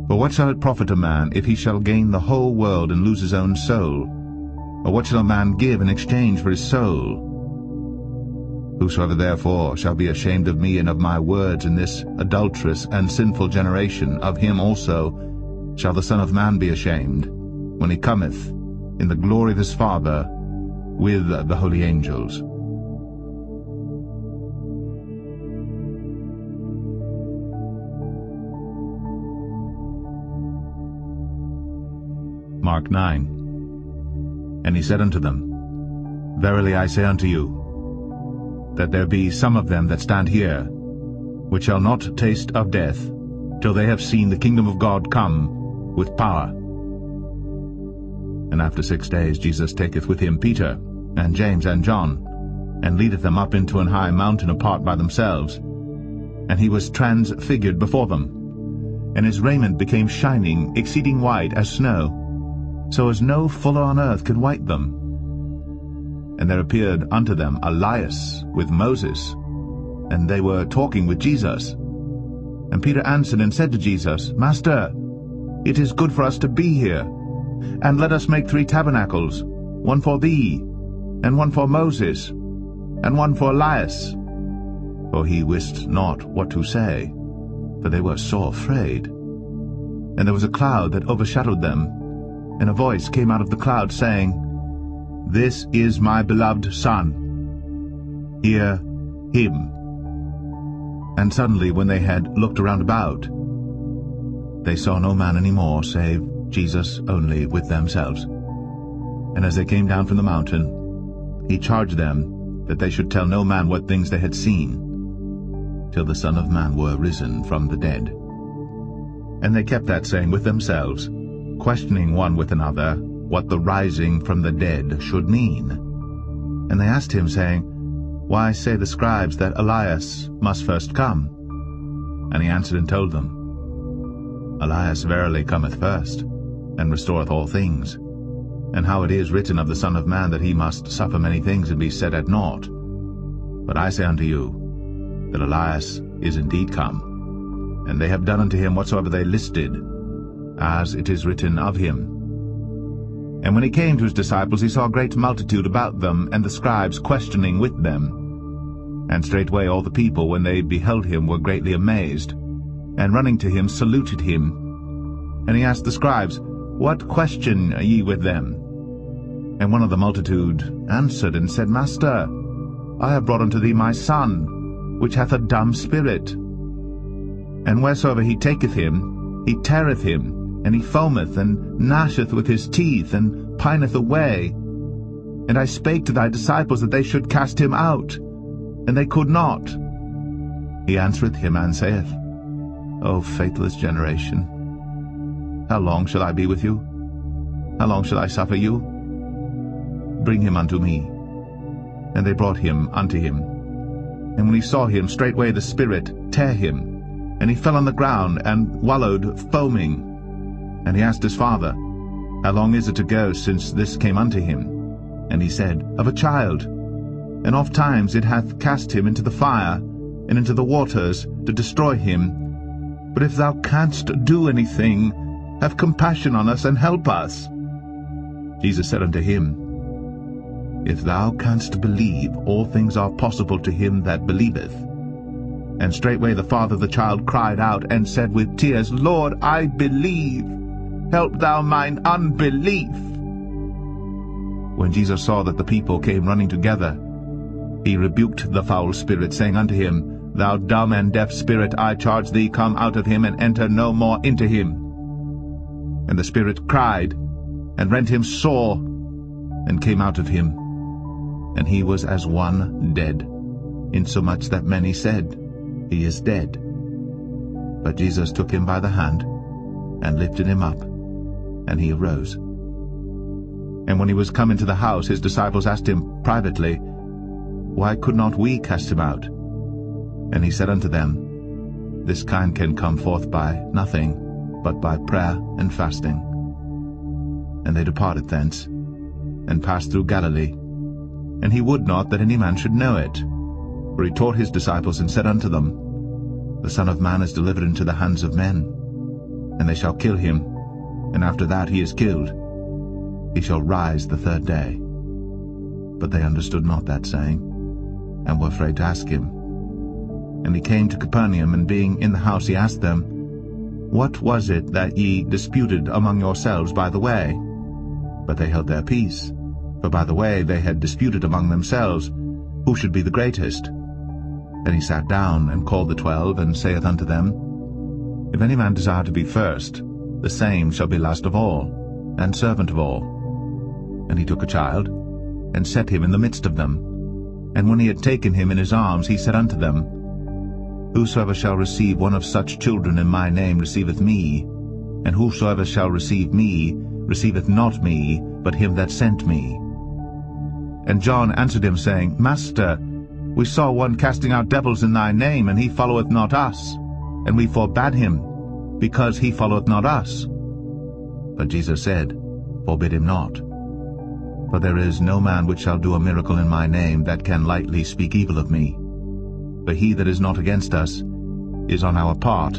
For what shall it profit a man, if he shall gain the whole world and lose his own soul? Or what shall a man give in exchange for his soul? Whosoever therefore shall be ashamed of me and of my words in this adulterous and sinful generation, of him also shall the Son of Man be ashamed, when he cometh in the glory of his Father with the holy angels. Mark 9. And he said unto them, Verily I say unto you, that there be some of them that stand here, which shall not taste of death, till they have seen the kingdom of God come with power. And after 6 days Jesus taketh with him Peter, and James, and John, and leadeth them up into an high mountain apart by themselves. And he was transfigured before them, and his raiment became shining, exceeding white as snow, so as no fuller on earth could white them. And there appeared unto them Elias with Moses, and they were talking with Jesus. And Peter answered and said to Jesus, Master, it is good for us to be here. And let us make 3 tabernacles, one for thee, and one for Moses, and one for Elias. For he wist not what to say, for they were sore afraid. And there was a cloud that overshadowed them, and a voice came out of the cloud, saying, "This is my beloved Son. Hear him." And suddenly, when they had looked around about, they saw no man any more, save Jesus only with themselves. And as they came down from the mountain, he charged them that they should tell no man what things they had seen, till the Son of Man were risen from the dead. And they kept that saying with themselves, questioning one with another what the rising from the dead should mean. And they asked him, saying, "Why say the scribes that Elias must first come?" And he answered and told them, "Elias verily cometh first, and restoreth all things. And how it is written of the Son of Man that he must suffer many things and be set at naught. But I say unto you, that Elias is indeed come, and they have done unto him whatsoever they listed, as it is written of him." And when he came to his disciples, he saw a great multitude about them, and the scribes questioning with them. And straightway all the people, when they beheld him, were greatly amazed, and running to him saluted him. And he asked the scribes, "What question ye with them?" And one of the multitude answered and said, "Master, I have brought unto thee my son, which hath a dumb spirit. And wheresoever he taketh him, he teareth him, and he foameth, and gnasheth with his teeth, and pineth away. And I spake to thy disciples that they should cast him out, and they could not. He answereth him and saith, O faithless generation, how long shall I be with you? How long shall I suffer you? Bring him unto me. And they brought him unto him. And when he saw him, straightway the spirit tare him, and he fell on the ground, and wallowed foaming. And he asked his father, How long is it ago since this came unto him? And he said, Of a child. And oft times it hath cast him into the fire, and into the waters, to destroy him. But if thou canst do anything, have compassion on us, and help us. Jesus said unto him, If thou canst believe, all things are possible to him that believeth. And straightway the father of the child cried out, and said with tears, Lord, I believe. Help thou mine unbelief. When Jesus saw that the people came running together, he rebuked the foul spirit, saying unto him, Thou dumb and deaf spirit, I charge thee, come out of him, and enter no more into him. And the spirit cried, and rent him sore, and came out of him. And he was as one dead, insomuch that many said, He is dead. But Jesus took him by the hand, and lifted him up, and he arose. And when he was come into the house, his disciples asked him privately, Why could not we cast him out? And he said unto them, This kind can come forth by nothing, but by prayer and fasting. And they departed thence, and passed through Galilee. And he would not that any man should know it. For he taught his disciples, and said unto them, The Son of Man is delivered into the hands of men, and they shall kill him, and after that he is killed, he shall rise the third day. But they understood not that saying, and were afraid to ask him. And he came to Capernaum, and being in the house he asked them, What was it that ye disputed among yourselves by the way? But they held their peace, for by the way they had disputed among themselves, who should be the greatest. Then he sat down, and called the 12, and saith unto them, If any man desire to be first, the same shall be last of all, and servant of all. And he took a child, and set him in the midst of them. And when he had taken him in his arms, he said unto them, Whosoever shall receive one of such children in my name receiveth me, and whosoever shall receive me receiveth not me, but him that sent me. And John answered him, saying, Master, we saw one casting out devils in thy name, and he followeth not us. And we forbade him, because he followeth not us. But Jesus said, Forbid him not. For there is no man which shall do a miracle in my name that can lightly speak evil of me. For he that is not against us is on our part.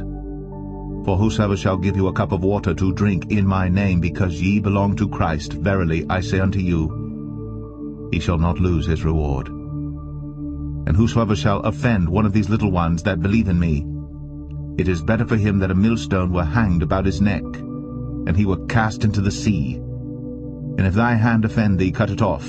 For whosoever shall give you a cup of water to drink in my name, because ye belong to Christ, verily I say unto you, he shall not lose his reward. And whosoever shall offend one of these little ones that believe in me, it is better for him that a millstone were hanged about his neck, and he were cast into the sea. And if thy hand offend thee, cut it off.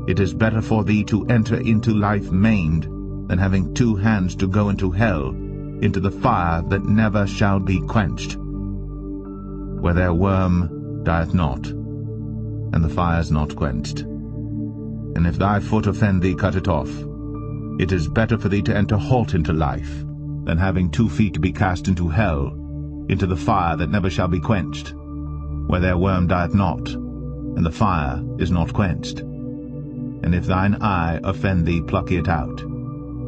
It is better for thee to enter into life maimed, than having 2 hands to go into hell, into the fire that never shall be quenched, where their worm dieth not, and the fire is not quenched. And if thy foot offend thee, cut it off. It is better for thee to enter halt into life, than having 2 feet to be cast into hell, into the fire that never shall be quenched, where their worm dieth not, and the fire is not quenched. And if thine eye offend thee, pluck it out.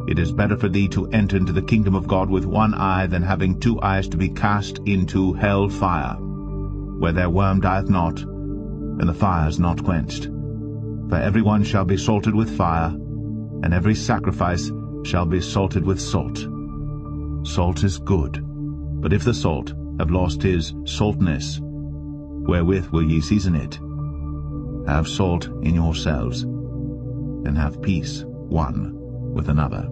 It is better for thee to enter into the kingdom of God with 1 eye, than having 2 eyes to be cast into hell fire, where their worm dieth not, and the fire is not quenched. For every one shall be salted with fire, and every sacrifice shall be salted with salt. Salt is good, but if the salt have lost his saltness, wherewith will ye season it? Have salt in yourselves, and have peace one with another.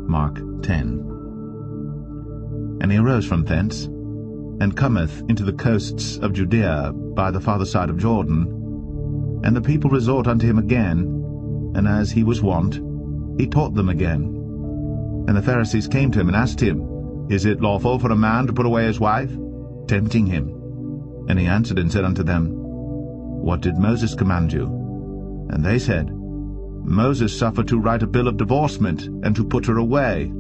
Mark 10. And he arose from thence, and cometh into the coasts of Judea by the farther side of Jordan. And the people resort unto him again, and as he was wont, he taught them again. And the Pharisees came to him and asked him, Is it lawful for a man to put away his wife? Tempting him. And he answered and said unto them, What did Moses command you? And they said, Moses suffered to write a bill of divorcement, and to put her away.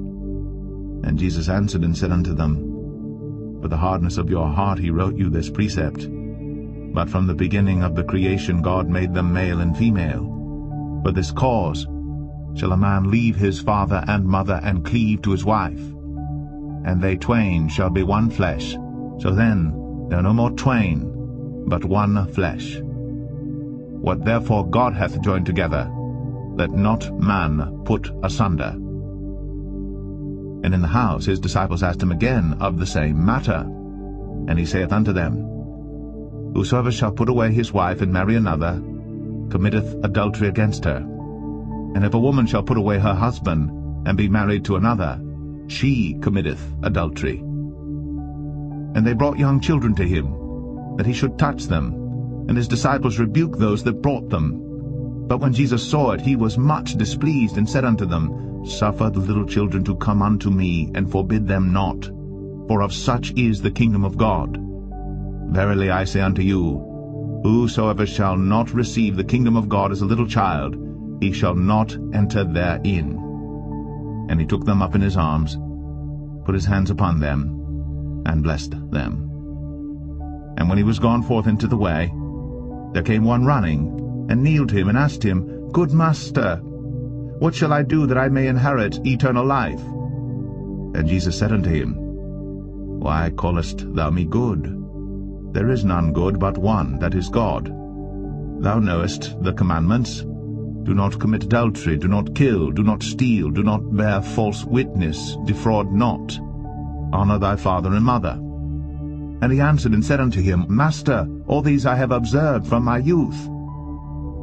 And Jesus answered and said unto them, For the hardness of your heart he wrote you this precept. But from the beginning of the creation God made them male and female. For this cause shall a man leave his father and mother, and cleave to his wife, and they twain shall be one flesh. So then they are no more twain, but one flesh. What therefore God hath joined together, let not man put asunder. And in the house his disciples asked him again of the same matter. And he saith unto them, Whosoever shall put away his wife and marry another, committeth adultery against her. And if a woman shall put away her husband, and be married to another, she committeth adultery. And they brought young children to him, that he should touch them. And his disciples rebuked those that brought them. But when Jesus saw it, he was much displeased, and said unto them, Suffer the little children to come unto me, and forbid them not, for of such is the kingdom of God. Verily I say unto you, whosoever shall not receive the kingdom of God as a little child, he shall not enter therein. And he took them up in his arms, put his hands upon them, and blessed them. And when he was gone forth into the way, there came one running, and kneeled to him, and asked him, Good master, what shall I do that I may inherit eternal life? And Jesus said unto him, Why callest thou me good? There is none good but one, that is God. Thou knowest the commandments. Do not commit adultery, do not kill, do not steal, do not bear false witness, defraud not, honor thy father and mother. And he answered and said unto him, Master, all these I have observed from my youth.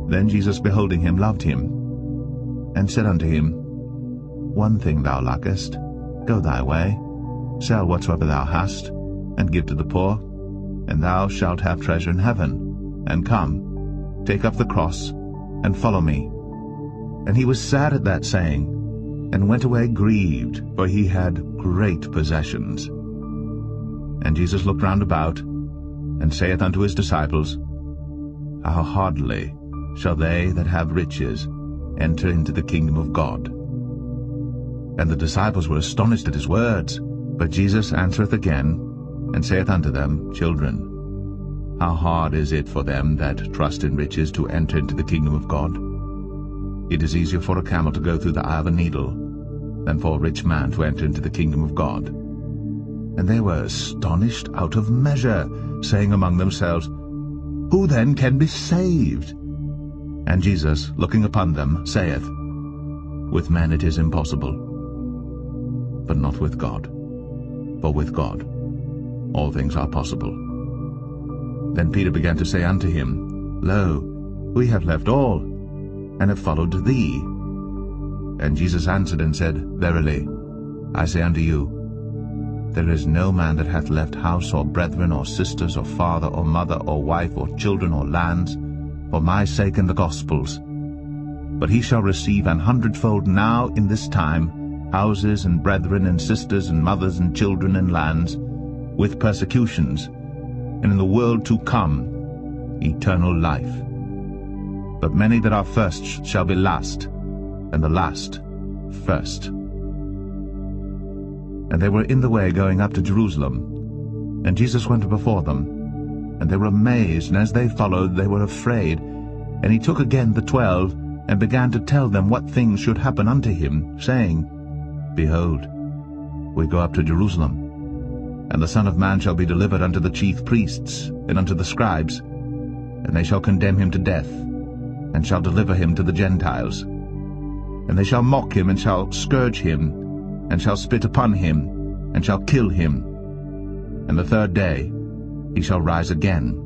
Then Jesus, beholding him, loved him, and said unto him, One thing thou lackest. Go thy way, sell whatsoever thou hast, and give to the poor, and thou shalt have treasure in heaven. And come, take up the cross, and follow me. And he was sad at that saying, and went away grieved, for he had great possessions. And Jesus looked round about, and saith unto his disciples, How hardly shall they that have riches enter into the kingdom of God. And the disciples were astonished at his words. But Jesus answereth again, and saith unto them, Children, how hard is it for them that trust in riches to enter into the kingdom of God? It is easier for a camel to go through the eye of a needle than for a rich man to enter into the kingdom of God. And they were astonished out of measure, saying among themselves, Who then can be saved? And Jesus, looking upon them, saith, With men it is impossible, but not with God. For with God all things are possible. Then Peter began to say unto him, Lo, we have left all, and have followed thee. And Jesus answered and said, Verily, I say unto you, there is no man that hath left house or brethren or sisters or father or mother or wife or children or lands for my sake and the gospel's, but he shall receive 100-fold now in this time houses and brethren and sisters and mothers and children and lands, with persecutions, and in the world to come eternal life. But many that are first shall be last, and the last first. And they were in the way going up to Jerusalem, and Jesus went before them. And they were amazed, and as they followed, they were afraid. And he took again the 12, and began to tell them what things should happen unto him, saying, Behold, we go up to Jerusalem, and the Son of Man shall be delivered unto the chief priests, and unto the scribes, and they shall condemn him to death, and shall deliver him to the Gentiles. And they shall mock him, and shall scourge him, and shall spit upon him, and shall kill him. And the third day he shall rise again.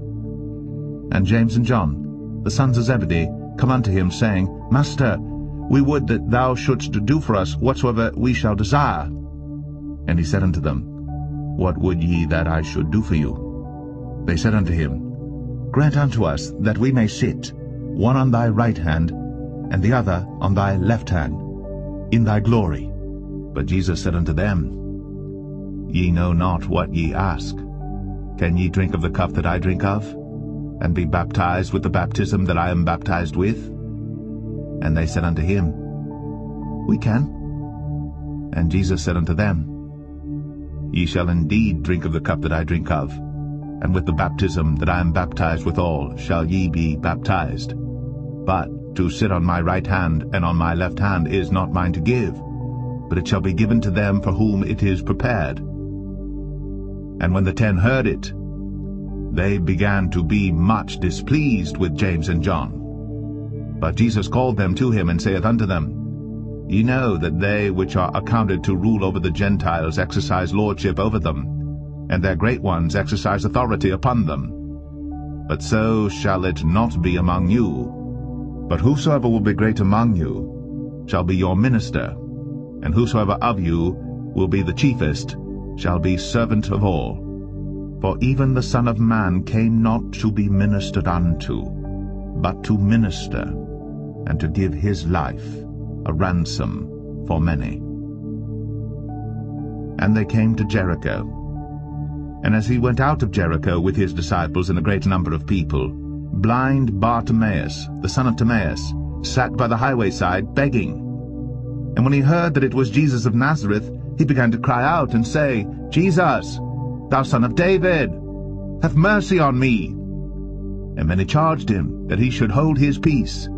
And James and John, the sons of Zebedee, come unto him, saying, Master, we would that thou shouldst do for us whatsoever we shall desire. And he said unto them, What would ye that I should do for you? They said unto him, Grant unto us that we may sit, one on thy right hand, and the other on thy left hand, in thy glory. But Jesus said unto them, Ye know not what ye ask. Can ye drink of the cup that I drink of, and be baptized with the baptism that I am baptized with? And they said unto him, We can. And Jesus said unto them, Ye shall indeed drink of the cup that I drink of, and with the baptism that I am baptized withal shall ye be baptized. But to sit on my right hand and on my left hand is not mine to give, but it shall be given to them for whom it is prepared. And when the 10 heard it, they began to be much displeased with James and John. But Jesus called them to him, and saith unto them, Ye know that they which are accounted to rule over the Gentiles exercise lordship over them, and their great ones exercise authority upon them. But so shall it not be among you. But whosoever will be great among you shall be your minister, and whosoever of you will be the chiefest shall be servant of all. For even the Son of Man came not to be ministered unto, but to minister, and to give his life a ransom for many. And they came to Jericho. And as he went out of Jericho with his disciples and a great number of people, blind Bartimaeus, the son of Timaeus, sat by the highway side begging. And when he heard that it was Jesus of Nazareth, he began to cry out and say, Jesus, thou son of David, have mercy on me. And many charged him that he should hold his peace.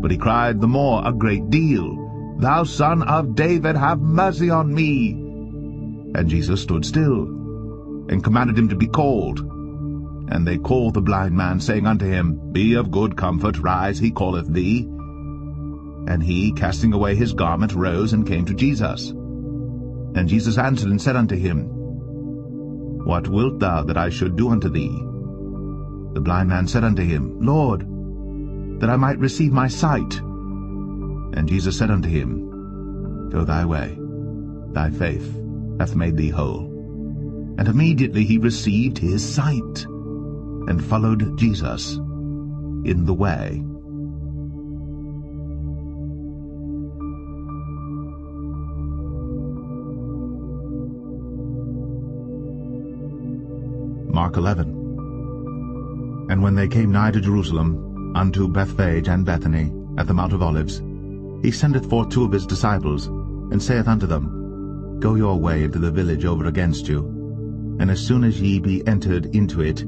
But he cried the more a great deal, Thou son of David, have mercy on me. And Jesus stood still, and commanded him to be called. And they called the blind man, saying unto him, Be of good comfort, rise, he calleth thee. And he, casting away his garment, rose and came to Jesus. And Jesus answered and said unto him, What wilt thou that I should do unto thee? The blind man said unto him, Lord, that I might receive my sight. And Jesus said unto him, Go thy way, thy faith hath made thee whole. And immediately he received his sight, and followed Jesus in the way. Mark 11. And when they came nigh to Jerusalem, unto Bethphage and Bethany, at the Mount of Olives, he sendeth forth 2 of his disciples, and saith unto them, Go your way into the village over against you, and as soon as ye be entered into it,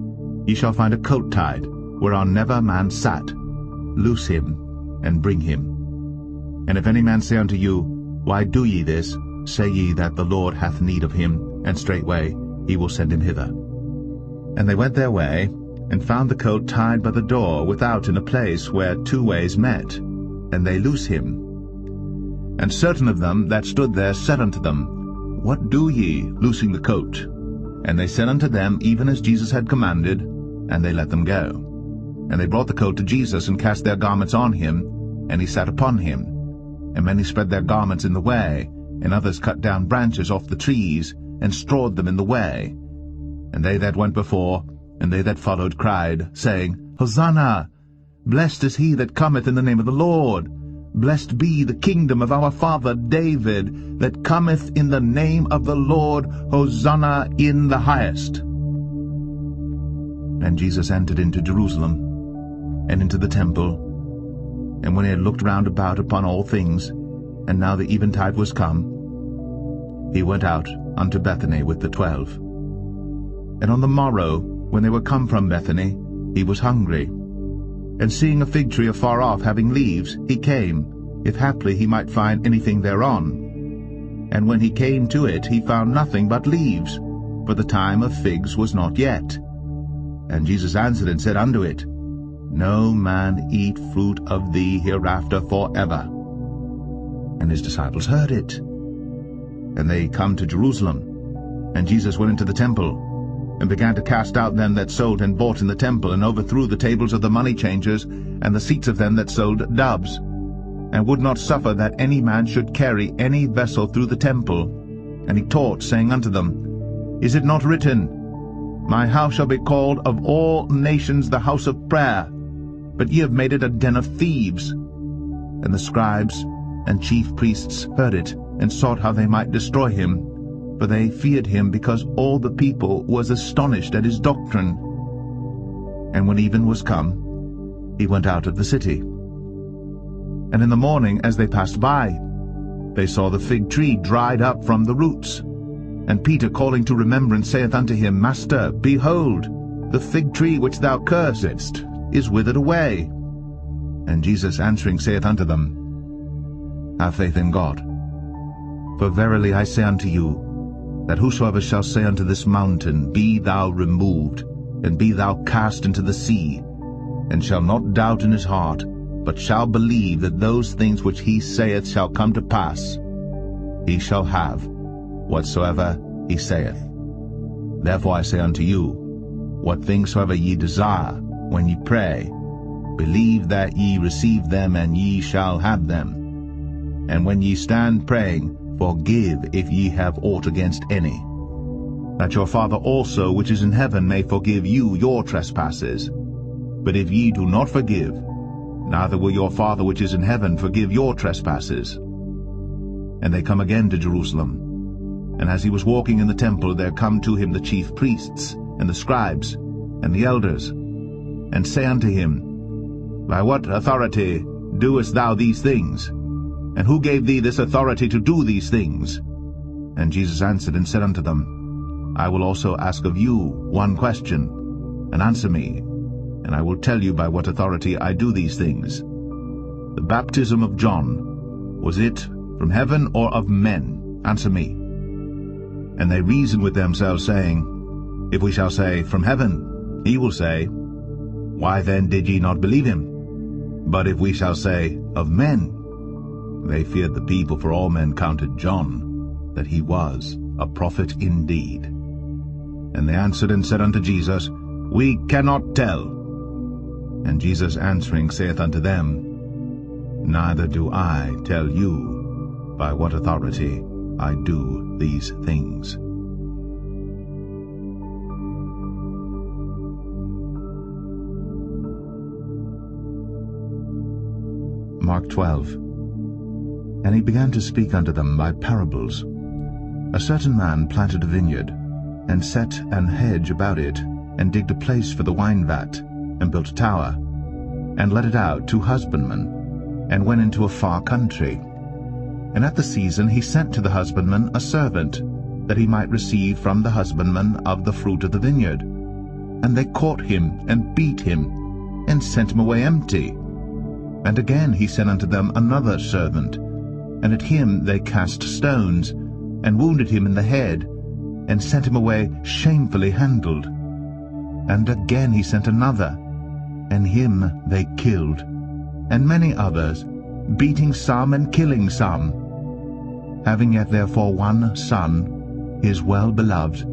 ye shall find a coat tied, whereon never man sat. Loose him, and bring him. And if any man say unto you, Why do ye this? Say ye that the Lord hath need of him, and straightway he will send him hither. And they went their way, and found the coat tied by the door without in a place where 2 ways met. And they loose him. And certain of them that stood there said unto them, What do ye, loosing the coat? And they said unto them even as Jesus had commanded, and they let them go. And they brought the coat to Jesus, and cast their garments on him, and he sat upon him. And many spread their garments in the way, and others cut down branches off the trees, and strawed them in the way. And they that went before, and they that followed, cried, saying, Hosanna! Blessed is he that cometh in the name of the Lord. Blessed be the kingdom of our father David, that cometh in the name of the Lord. Hosanna in the highest. And Jesus entered into Jerusalem, and into the temple. And when he had looked round about upon all things, and now the eventide was come, he went out unto Bethany with the 12. And on the morrow, when they were come from Bethany, he was hungry. And seeing a fig tree afar off having leaves, he came, if haply he might find anything thereon. And when he came to it, he found nothing but leaves, for the time of figs was not yet. And Jesus answered and said unto it, No man eat fruit of thee hereafter forever. And his disciples heard it. And they come to Jerusalem. And Jesus went into the temple, and began to cast out them that sold and bought in the temple, and overthrew the tables of the money changers, and the seats of them that sold doves, and would not suffer that any man should carry any vessel through the temple. And he taught, saying unto them, Is it not written, My house shall be called of all nations the house of prayer, but ye have made it a den of thieves? And the scribes and chief priests heard it, and sought how they might destroy him, for they feared him, because all the people was astonished at his doctrine. And when even was come, he went out of the city. And in the morning, as they passed by, they saw the fig tree dried up from the roots. And Peter, calling to remembrance, saith unto him, Master, behold, the fig tree which thou cursedst is withered away. And Jesus answering saith unto them, Have faith in God. For verily I say unto you, that whosoever shall say unto this mountain, Be thou removed, and be thou cast into the sea, and shall not doubt in his heart, but shall believe that those things which he saith shall come to pass, he shall have whatsoever he saith. Therefore I say unto you, what things soever ye desire, when ye pray, believe that ye receive them, and ye shall have them. And when ye stand praying, forgive if ye have aught against any, that your Father also which is in heaven may forgive you your trespasses. But if ye do not forgive, neither will your Father which is in heaven forgive your trespasses. And they come again to Jerusalem. And as he was walking in the temple, there come to him the chief priests, and the scribes, and the elders, and say unto him, By what authority doest thou these things? And who gave thee this authority to do these things? And Jesus answered and said unto them, I will also ask of you one question, and answer me, and I will tell you by what authority I do these things. The baptism of John, was it from heaven or of men? Answer me. And they reasoned with themselves, saying, If we shall say, From heaven, he will say, Why then did ye not believe him? But if we shall say, Of men, they feared the people, for all men counted John, that he was a prophet indeed. And they answered and said unto Jesus, We cannot tell. And Jesus answering saith unto them, Neither do I tell you by what authority I do these things. Mark 12. And he began to speak unto them by parables. A certain man planted a vineyard, and set an hedge about it, and digged a place for the wine vat, and built a tower, and let it out to husbandmen, and went into a far country. And at the season he sent to the husbandman a servant, that he might receive from the husbandman of the fruit of the vineyard. And they caught him, and beat him, and sent him away empty. And again he sent unto them another servant, and at him they cast stones, and wounded him in the head, and sent him away shamefully handled. And again he sent another, and him they killed, and many others, beating some and killing some. Having yet therefore one son, his well-beloved,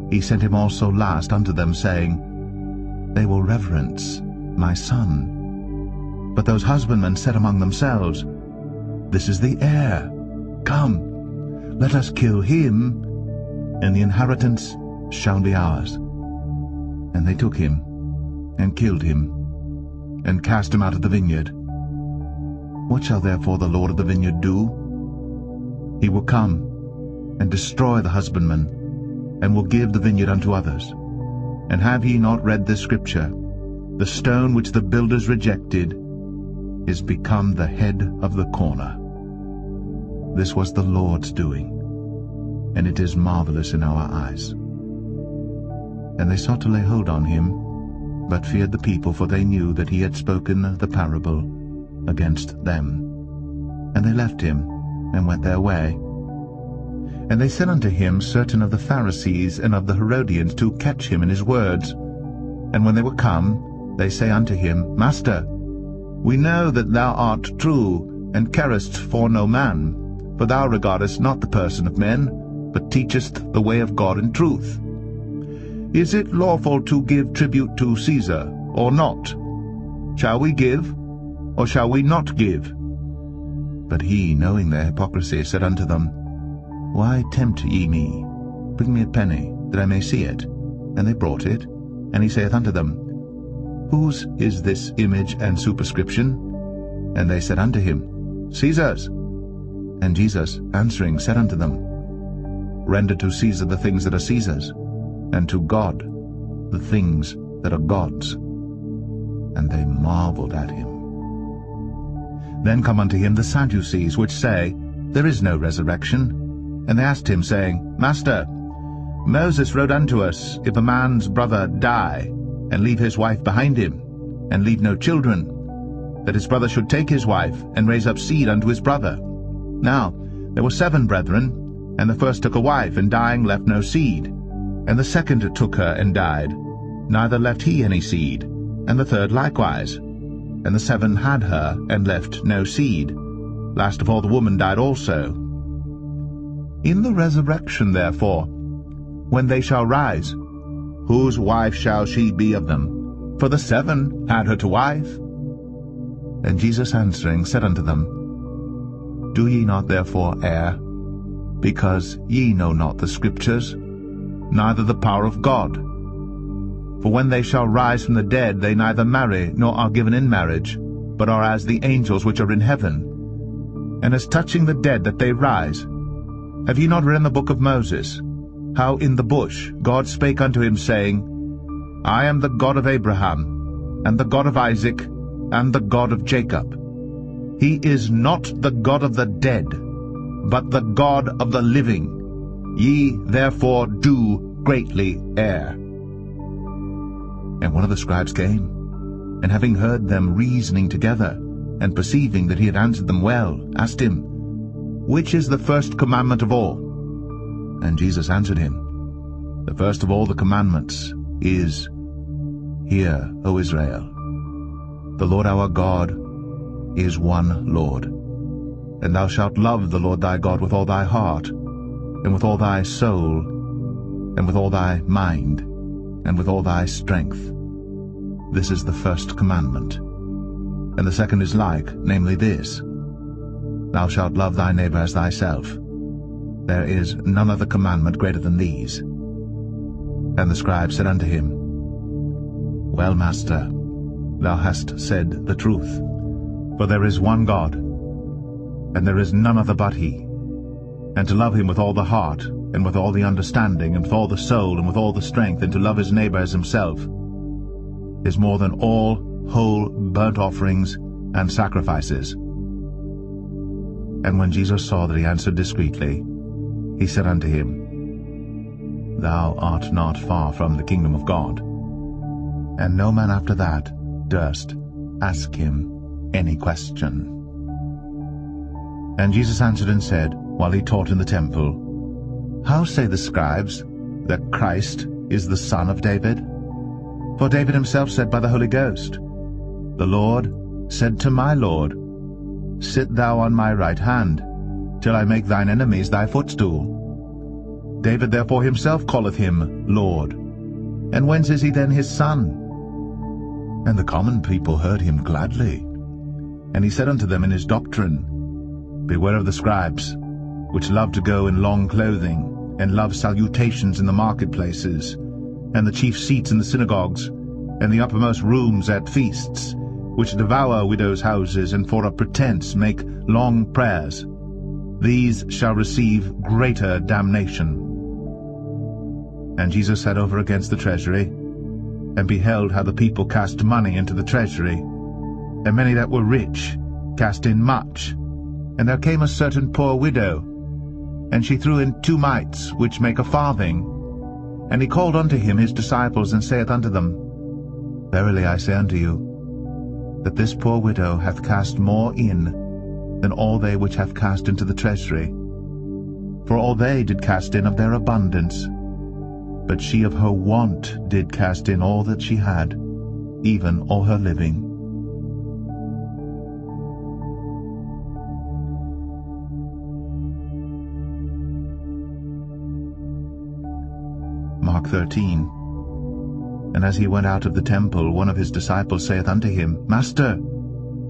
he sent him also last unto them, saying, They will reverence my son. But those husbandmen said among themselves, This is the heir. Come, let us kill him, and the inheritance shall be ours. And they took him, and killed him, and cast him out of the vineyard. What shall therefore the Lord of the vineyard do? He will come, and destroy the husbandman, and will give the vineyard unto others. And have ye not read this scripture? The stone which the builders rejected is become the head of the corner. This was the Lord's doing, and it is marvelous in our eyes. And they sought to lay hold on him, but feared the people, for they knew that he had spoken the parable against them. And they left him, and went their way. And they sent unto him certain of the Pharisees and of the Herodians to catch him in his words. And when they were come, they say unto him, Master, we know that thou art true, and carest for no man, for thou regardest not the person of men, but teachest the way of God in truth. Is it lawful to give tribute to Caesar, or not? Shall we give, or shall we not give? But he, knowing their hypocrisy, said unto them, Why tempt ye me? Bring me a penny, that I may see it. And they brought it. And he saith unto them, Whose is this image and superscription? And they said unto him, Caesar's. And Jesus, answering, said unto them, Render to Caesar the things that are Caesar's, and to God the things that are God's. And they marveled at him. Then come unto him the Sadducees, which say, There is no resurrection. And they asked him, saying, Master, Moses wrote unto us, If a man's brother die, and leave his wife behind him, and leave no children, that his brother should take his wife, and raise up seed unto his brother. Now there were 7 brethren, and the first took a wife, and dying left no seed. And the second took her, and died, neither left he any seed. And the third likewise. And the 7 had her, and left no seed. Last of all the woman died also. In the resurrection, therefore, when they shall rise, whose wife shall she be of them? For the 7 had her to wife. And Jesus answering said unto them, Do ye not therefore err, because ye know not the Scriptures, neither the power of God? For when they shall rise from the dead, they neither marry, nor are given in marriage, but are as the angels which are in heaven. And as touching the dead that they rise, have ye not read in the book of Moses, how in the bush God spake unto him, saying, I am the God of Abraham, and the God of Isaac, and the God of Jacob. He is not the God of the dead, but the God of the living. Ye therefore do greatly err. And one of the scribes came, and having heard them reasoning together, and perceiving that he had answered them well, asked him, Which is the first commandment of all? And Jesus answered him, The first of all the commandments is, Hear, O Israel, the Lord our God is one Lord. And thou shalt love the Lord thy God with all thy heart, and with all thy soul, and with all thy mind, and with all thy strength. This is the first commandment. And the second is like, namely this, Thou shalt love thy neighbor as thyself. There is none other commandment greater than these. And the scribe said unto him, Well, Master, thou hast said the truth. For there is one God, and there is none other but he. And to love him with all the heart, and with all the understanding, and with all the soul, and with all the strength, and to love his neighbor as himself, is more than all whole burnt offerings and sacrifices. And when Jesus saw that he answered discreetly, he said unto him, Thou art not far from the kingdom of God. And no man after that durst ask him any question. And Jesus answered and said, while he taught in the temple, How say the scribes that Christ is the son of David? For David himself said by the Holy Ghost, The Lord said to my Lord, Sit thou on my right hand, till I make thine enemies thy footstool. David therefore himself calleth him Lord. And whence is he then his son? And the common people heard him gladly. And he said unto them in his doctrine, Beware of the scribes, which love to go in long clothing, and love salutations in the marketplaces, and the chief seats in the synagogues, and the uppermost rooms at feasts, which devour widows' houses, and for a pretense make long prayers. These shall receive greater damnation. And Jesus sat over against the treasury, and beheld how the people cast money into the treasury. And many that were rich cast in much. And there came a certain poor widow, and she threw in 2 mites, which make a farthing. And he called unto him his disciples, and saith unto them, Verily I say unto you, that this poor widow hath cast more in than all they which have cast into the treasury. For all they did cast in of their abundance, but she of her want did cast in all that she had, even all her living. Mark 13. And as he went out of the temple, one of his disciples saith unto him, Master,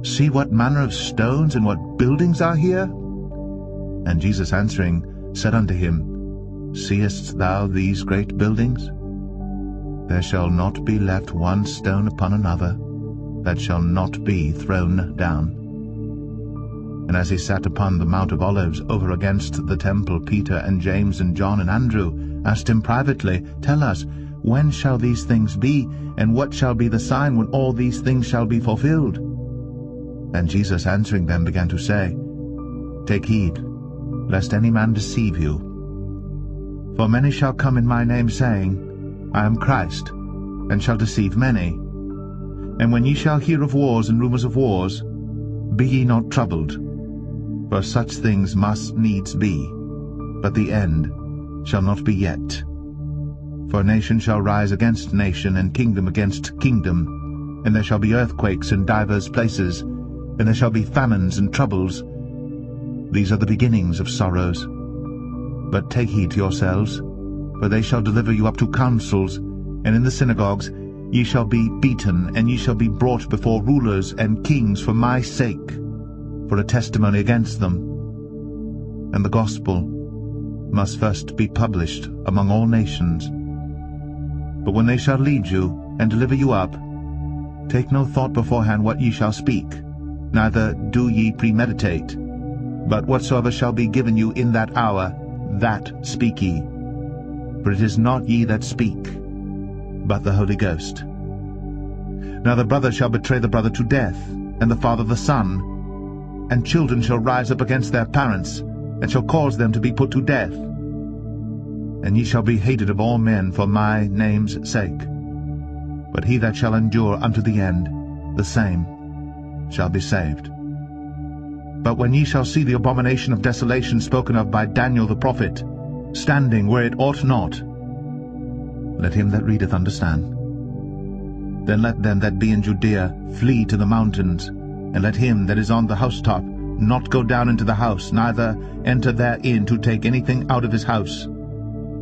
see what manner of stones and what buildings are here? And Jesus answering said unto him, Seest thou these great buildings? There shall not be left one stone upon another that shall not be thrown down. And as he sat upon the Mount of Olives over against the temple, Peter and James and John and Andrew asked him privately, Tell us, when shall these things be, and what shall be the sign when all these things shall be fulfilled? And Jesus answering them began to say, Take heed, lest any man deceive you. For many shall come in my name, saying, I am Christ, and shall deceive many. And when ye shall hear of wars and rumors of wars, be ye not troubled, for such things must needs be, but the end shall not be yet. For nation shall rise against nation, and kingdom against kingdom, and there shall be earthquakes in divers places, and there shall be famines and troubles. These are the beginnings of sorrows. But take heed to yourselves, for they shall deliver you up to councils, and in the synagogues ye shall be beaten, and ye shall be brought before rulers and kings for my sake, for a testimony against them. And the gospel must first be published among all nations. But when they shall lead you and deliver you up, take no thought beforehand what ye shall speak, neither do ye premeditate. But whatsoever shall be given you in that hour, that speak ye. For it is not ye that speak, but the Holy Ghost. Now the brother shall betray the brother to death, and the father the son. And children shall rise up against their parents, and shall cause them to be put to death. And ye shall be hated of all men for my name's sake. But he that shall endure unto the end, the same shall be saved. But when ye shall see the abomination of desolation spoken of by Daniel the prophet, standing where it ought not, let him that readeth understand. Then let them that be in Judea flee to the mountains, and let him that is on the housetop not go down into the house, neither enter therein to take anything out of his house.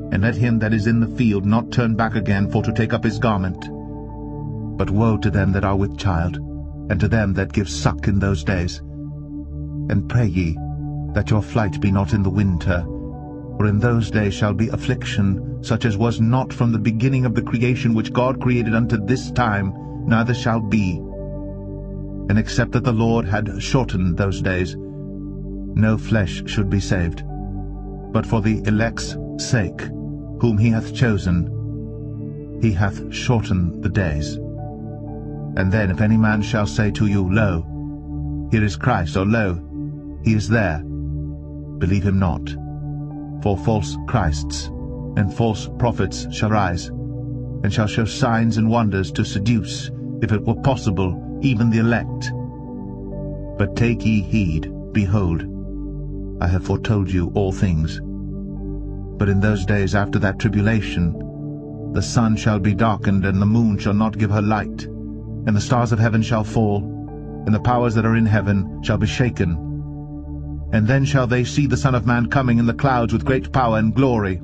And let him that is in the field not turn back again for to take up his garment. But woe to them that are with child, and to them that give suck in those days. And pray ye that your flight be not in the winter, for in those days shall be affliction, such as was not from the beginning of the creation which God created unto this time, neither shall be. And except that the Lord had shortened those days, no flesh should be saved. But for the elect's sake, whom he hath chosen, he hath shortened the days. And then if any man shall say to you, Lo, here is Christ, or Lo, he is there, believe him not. For false Christs and false prophets shall rise, and shall show signs and wonders to seduce, if it were possible, even the elect. But take ye heed, behold, I have foretold you all things. But in those days after that tribulation, the sun shall be darkened, and the moon shall not give her light, and the stars of heaven shall fall, and the powers that are in heaven shall be shaken. And then shall they see the Son of Man coming in the clouds with great power and glory.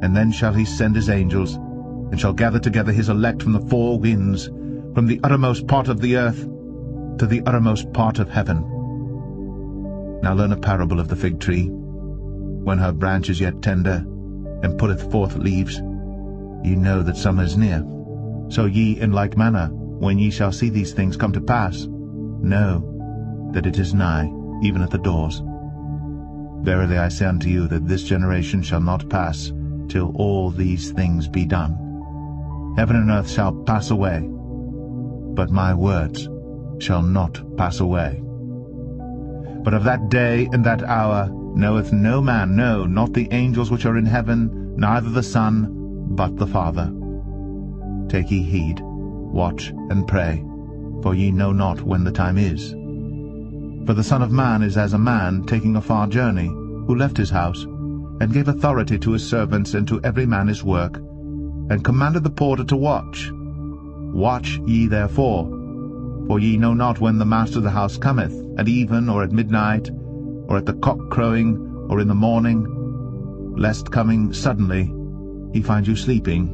And then shall he send his angels, and shall gather together his elect from the four winds, from the uttermost part of the earth to the uttermost part of heaven. Now learn a parable of the fig tree. When her branch is yet tender, and putteth forth leaves, ye know that summer is near. So ye in like manner, when ye shall see these things come to pass, know that it is nigh, even at the doors. Verily I say unto you, that this generation shall not pass till all these things be done. Heaven and earth shall pass away, but my words shall not pass away. But of that day and that hour knoweth no man, no, not the angels which are in heaven, neither the Son, but the Father. Take ye heed, watch and pray, for ye know not when the time is. For the Son of Man is as a man taking a far journey, who left his house, and gave authority to his servants and to every man his work, and commanded the porter to watch. Watch ye therefore, for ye know not when the master of the house cometh, at even, or at midnight, or at the cock crowing, or in the morning, lest coming suddenly he find you sleeping.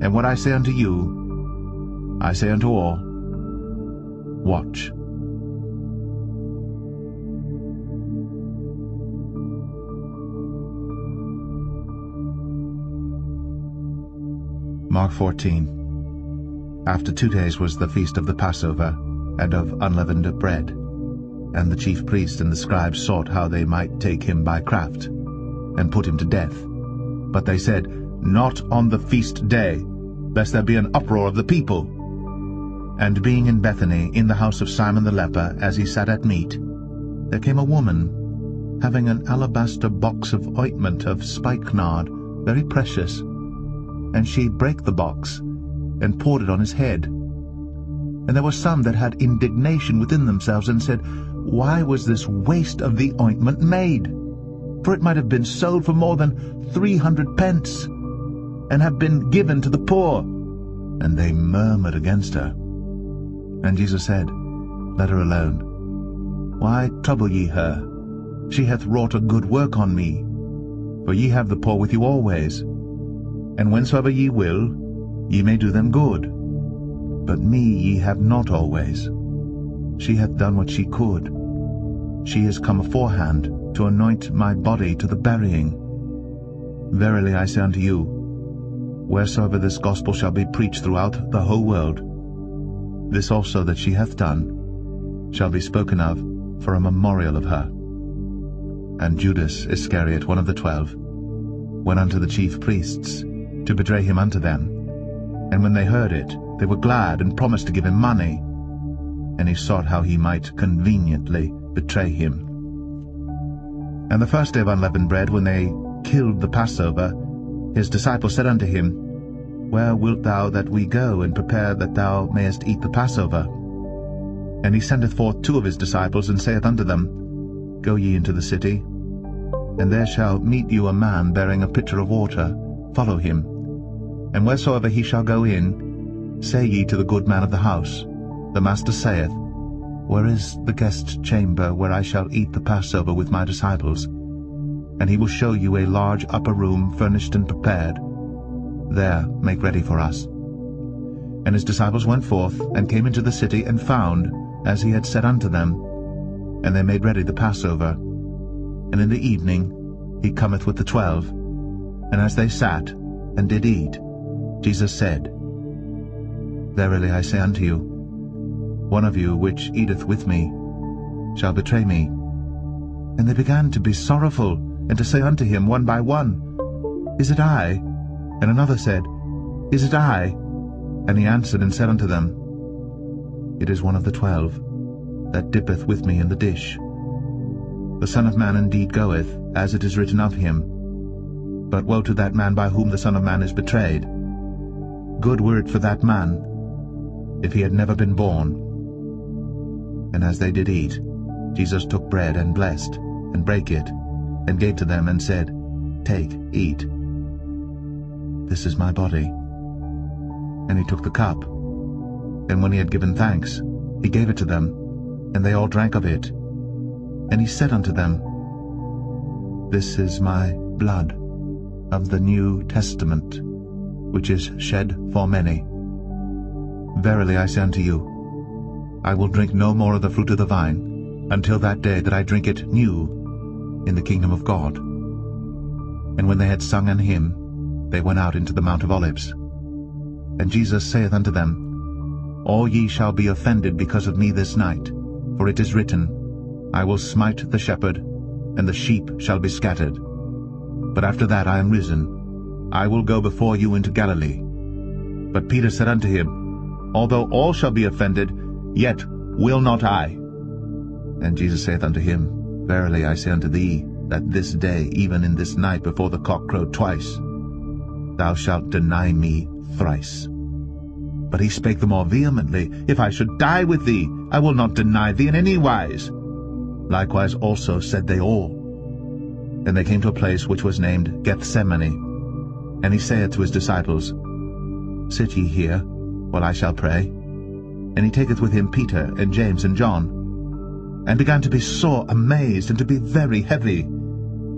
And what I say unto you, I say unto all, watch. Mark 14. After 2 days was the feast of the Passover, and of unleavened bread. And the chief priests and the scribes sought how they might take him by craft, and put him to death. But they said, Not on the feast day, lest there be an uproar of the people. And being in Bethany, in the house of Simon the leper, as he sat at meat, there came a woman, having an alabaster box of ointment of spikenard, very precious. And she brake the box, and poured it on his head. And there were some that had indignation within themselves, and said, Why was this waste of the ointment made? For it might have been sold for more than 300 pence, and have been given to the poor. And they murmured against her. And Jesus said, Let her alone. Why trouble ye her? She hath wrought a good work on me. For ye have the poor with you always, and whensoever ye will, ye may do them good. But me ye have not always. She hath done what she could. She is come aforehand to anoint my body to the burying. Verily I say unto you, wheresoever this gospel shall be preached throughout the whole world, this also that she hath done shall be spoken of for a memorial of her. And Judas Iscariot, one of the 12, went unto the chief priests, to betray him unto them. And when they heard it, they were glad, and promised to give him money. And he sought how he might conveniently betray him. And the first day of unleavened bread, when they killed the Passover, his disciples said unto him, Where wilt thou that we go, and prepare that thou mayest eat the Passover? And he sendeth forth 2 of his disciples, and saith unto them, Go ye into the city, and there shall meet you a man bearing a pitcher of water. Follow him. And wheresoever he shall go in, say ye to the good man of the house, The master saith, Where is the guest chamber where I shall eat the Passover with my disciples? And he will show you a large upper room furnished and prepared. There make ready for us. And his disciples went forth, and came into the city, and found as he had said unto them. And they made ready the Passover. And in the evening he cometh with the 12. And as they sat and did eat, Jesus said, Verily I say unto you, one of you which eateth with me shall betray me. And they began to be sorrowful, and to say unto him one by one, Is it I? And another said, Is it I? And he answered and said unto them, It is one of the 12, that dippeth with me in the dish. The Son of Man indeed goeth, as it is written of him. But woe to that man by whom the Son of Man is betrayed. Good were it for that man, if he had never been born. And as they did eat, Jesus took bread, and blessed, and brake it, and gave to them, and said, Take, eat. This is my body. And he took the cup, and when he had given thanks, he gave it to them, and they all drank of it. And he said unto them, This is my blood of the New Testament, which is shed for many. Verily I say unto you, I will drink no more of the fruit of the vine, until that day that I drink it new in the kingdom of God." And when they had sung an hymn, they went out into the Mount of Olives. And Jesus saith unto them, "All ye shall be offended because of me this night, for it is written, I will smite the shepherd, and the sheep shall be scattered. But after that I am risen, I will go before you into Galilee." But Peter said unto him, "Although all shall be offended, yet will not I." And Jesus saith unto him, "Verily I say unto thee, that this day, even in this night, before the cock crow twice, thou shalt deny me thrice." But he spake the more vehemently, "If I should die with thee, I will not deny thee in any wise." Likewise also said they all. And they came to a place which was named Gethsemane. And he saith to his disciples, "Sit ye here, while I shall pray." And he taketh with him Peter and James and John, and began to be sore amazed, and to be very heavy,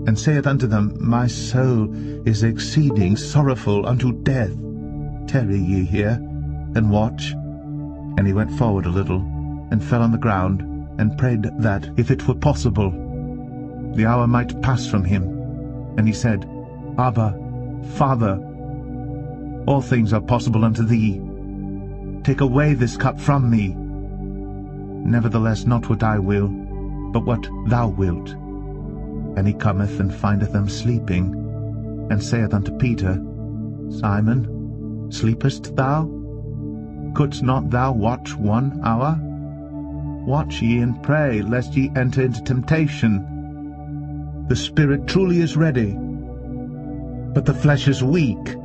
and saith unto them, "My soul is exceeding sorrowful unto death. Tarry ye here, and watch." And he went forward a little, and fell on the ground, and prayed that, if it were possible, the hour might pass from him. And he said, "Abba, Father, all things are possible unto thee. Take away this cup from me. Nevertheless, not what I will, but what thou wilt." And he cometh and findeth them sleeping, and saith unto Peter, "Simon, sleepest thou? Couldst not thou watch 1 hour? Watch ye and pray, lest ye enter into temptation. The spirit truly is ready, but the flesh is weak."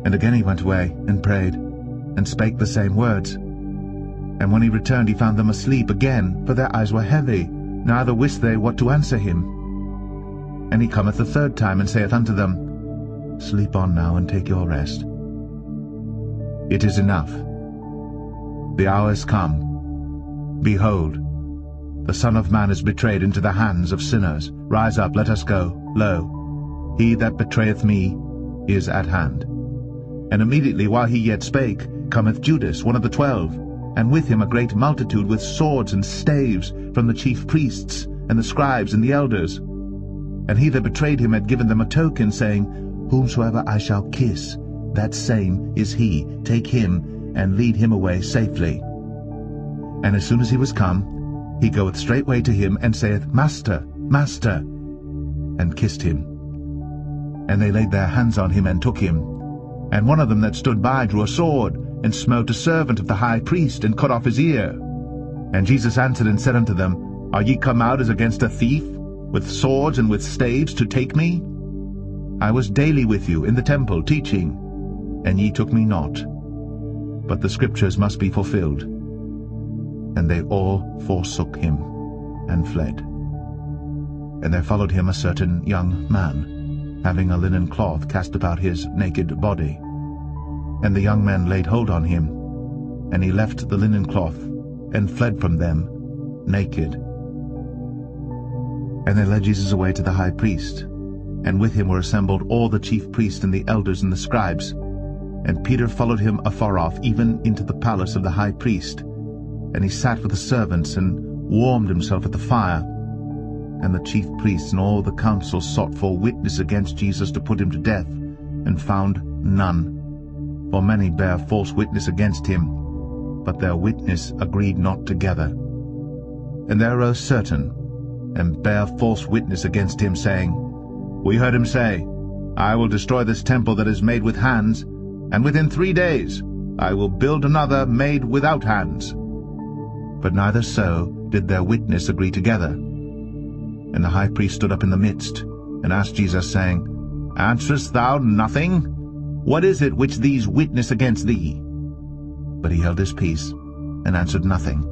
And again he went away, and prayed, and spake the same words. And when he returned, he found them asleep again, for their eyes were heavy, neither wist they what to answer him. And he cometh the third time, and saith unto them, "Sleep on now, and take your rest. It is enough. The hour is come. Behold, the Son of Man is betrayed into the hands of sinners. Rise up, let us go. Lo, he that betrayeth me is at hand." And immediately while he yet spake, cometh Judas, one of the 12, and with him a great multitude with swords and staves from the chief priests and the scribes and the elders. And he that betrayed him had given them a token, saying, "Whomsoever I shall kiss, that same is he. Take him, and lead him away safely." And as soon as he was come, he goeth straightway to him, and saith, "Master, Master," and kissed him. And they laid their hands on him, and took him. And one of them that stood by drew a sword, and smote a servant of the high priest, and cut off his ear. And Jesus answered and said unto them, "Are ye come out as against a thief, with swords and with staves, to take me? I was daily with you in the temple teaching, and ye took me not. But the scriptures must be fulfilled." And they all forsook him, and fled. And there followed him a certain young man, having a linen cloth cast about his naked body. And the young men laid hold on him, and he left the linen cloth, and fled from them naked. And they led Jesus away to the high priest, and with him were assembled all the chief priests and the elders and the scribes. And Peter followed him afar off, even into the palace of the high priest. And he sat with the servants, and warmed himself at the fire. And the chief priests and all the council sought for witness against Jesus to put him to death, and found none. For many bare false witness against him, but their witness agreed not together. And there arose certain, and bare false witness against him, saying, "We heard him say, I will destroy this temple that is made with hands, and within 3 days I will build another made without hands." But neither so did their witness agree together. And the high priest stood up in the midst, and asked Jesus, saying, "Answerest thou nothing? What is it which these witness against thee?" But he held his peace, and answered nothing.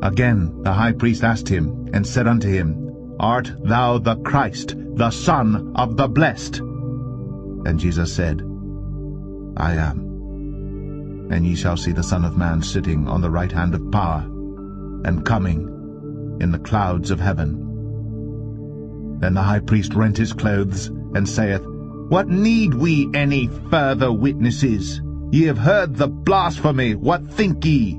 Again the high priest asked him, and said unto him, "Art thou the Christ, the Son of the Blessed?" And Jesus said, "I am. And ye shall see the Son of Man sitting on the right hand of power, and coming in the clouds of heaven." Then the high priest rent his clothes, and saith, "What need we any further witnesses? Ye have heard the blasphemy. What think ye?"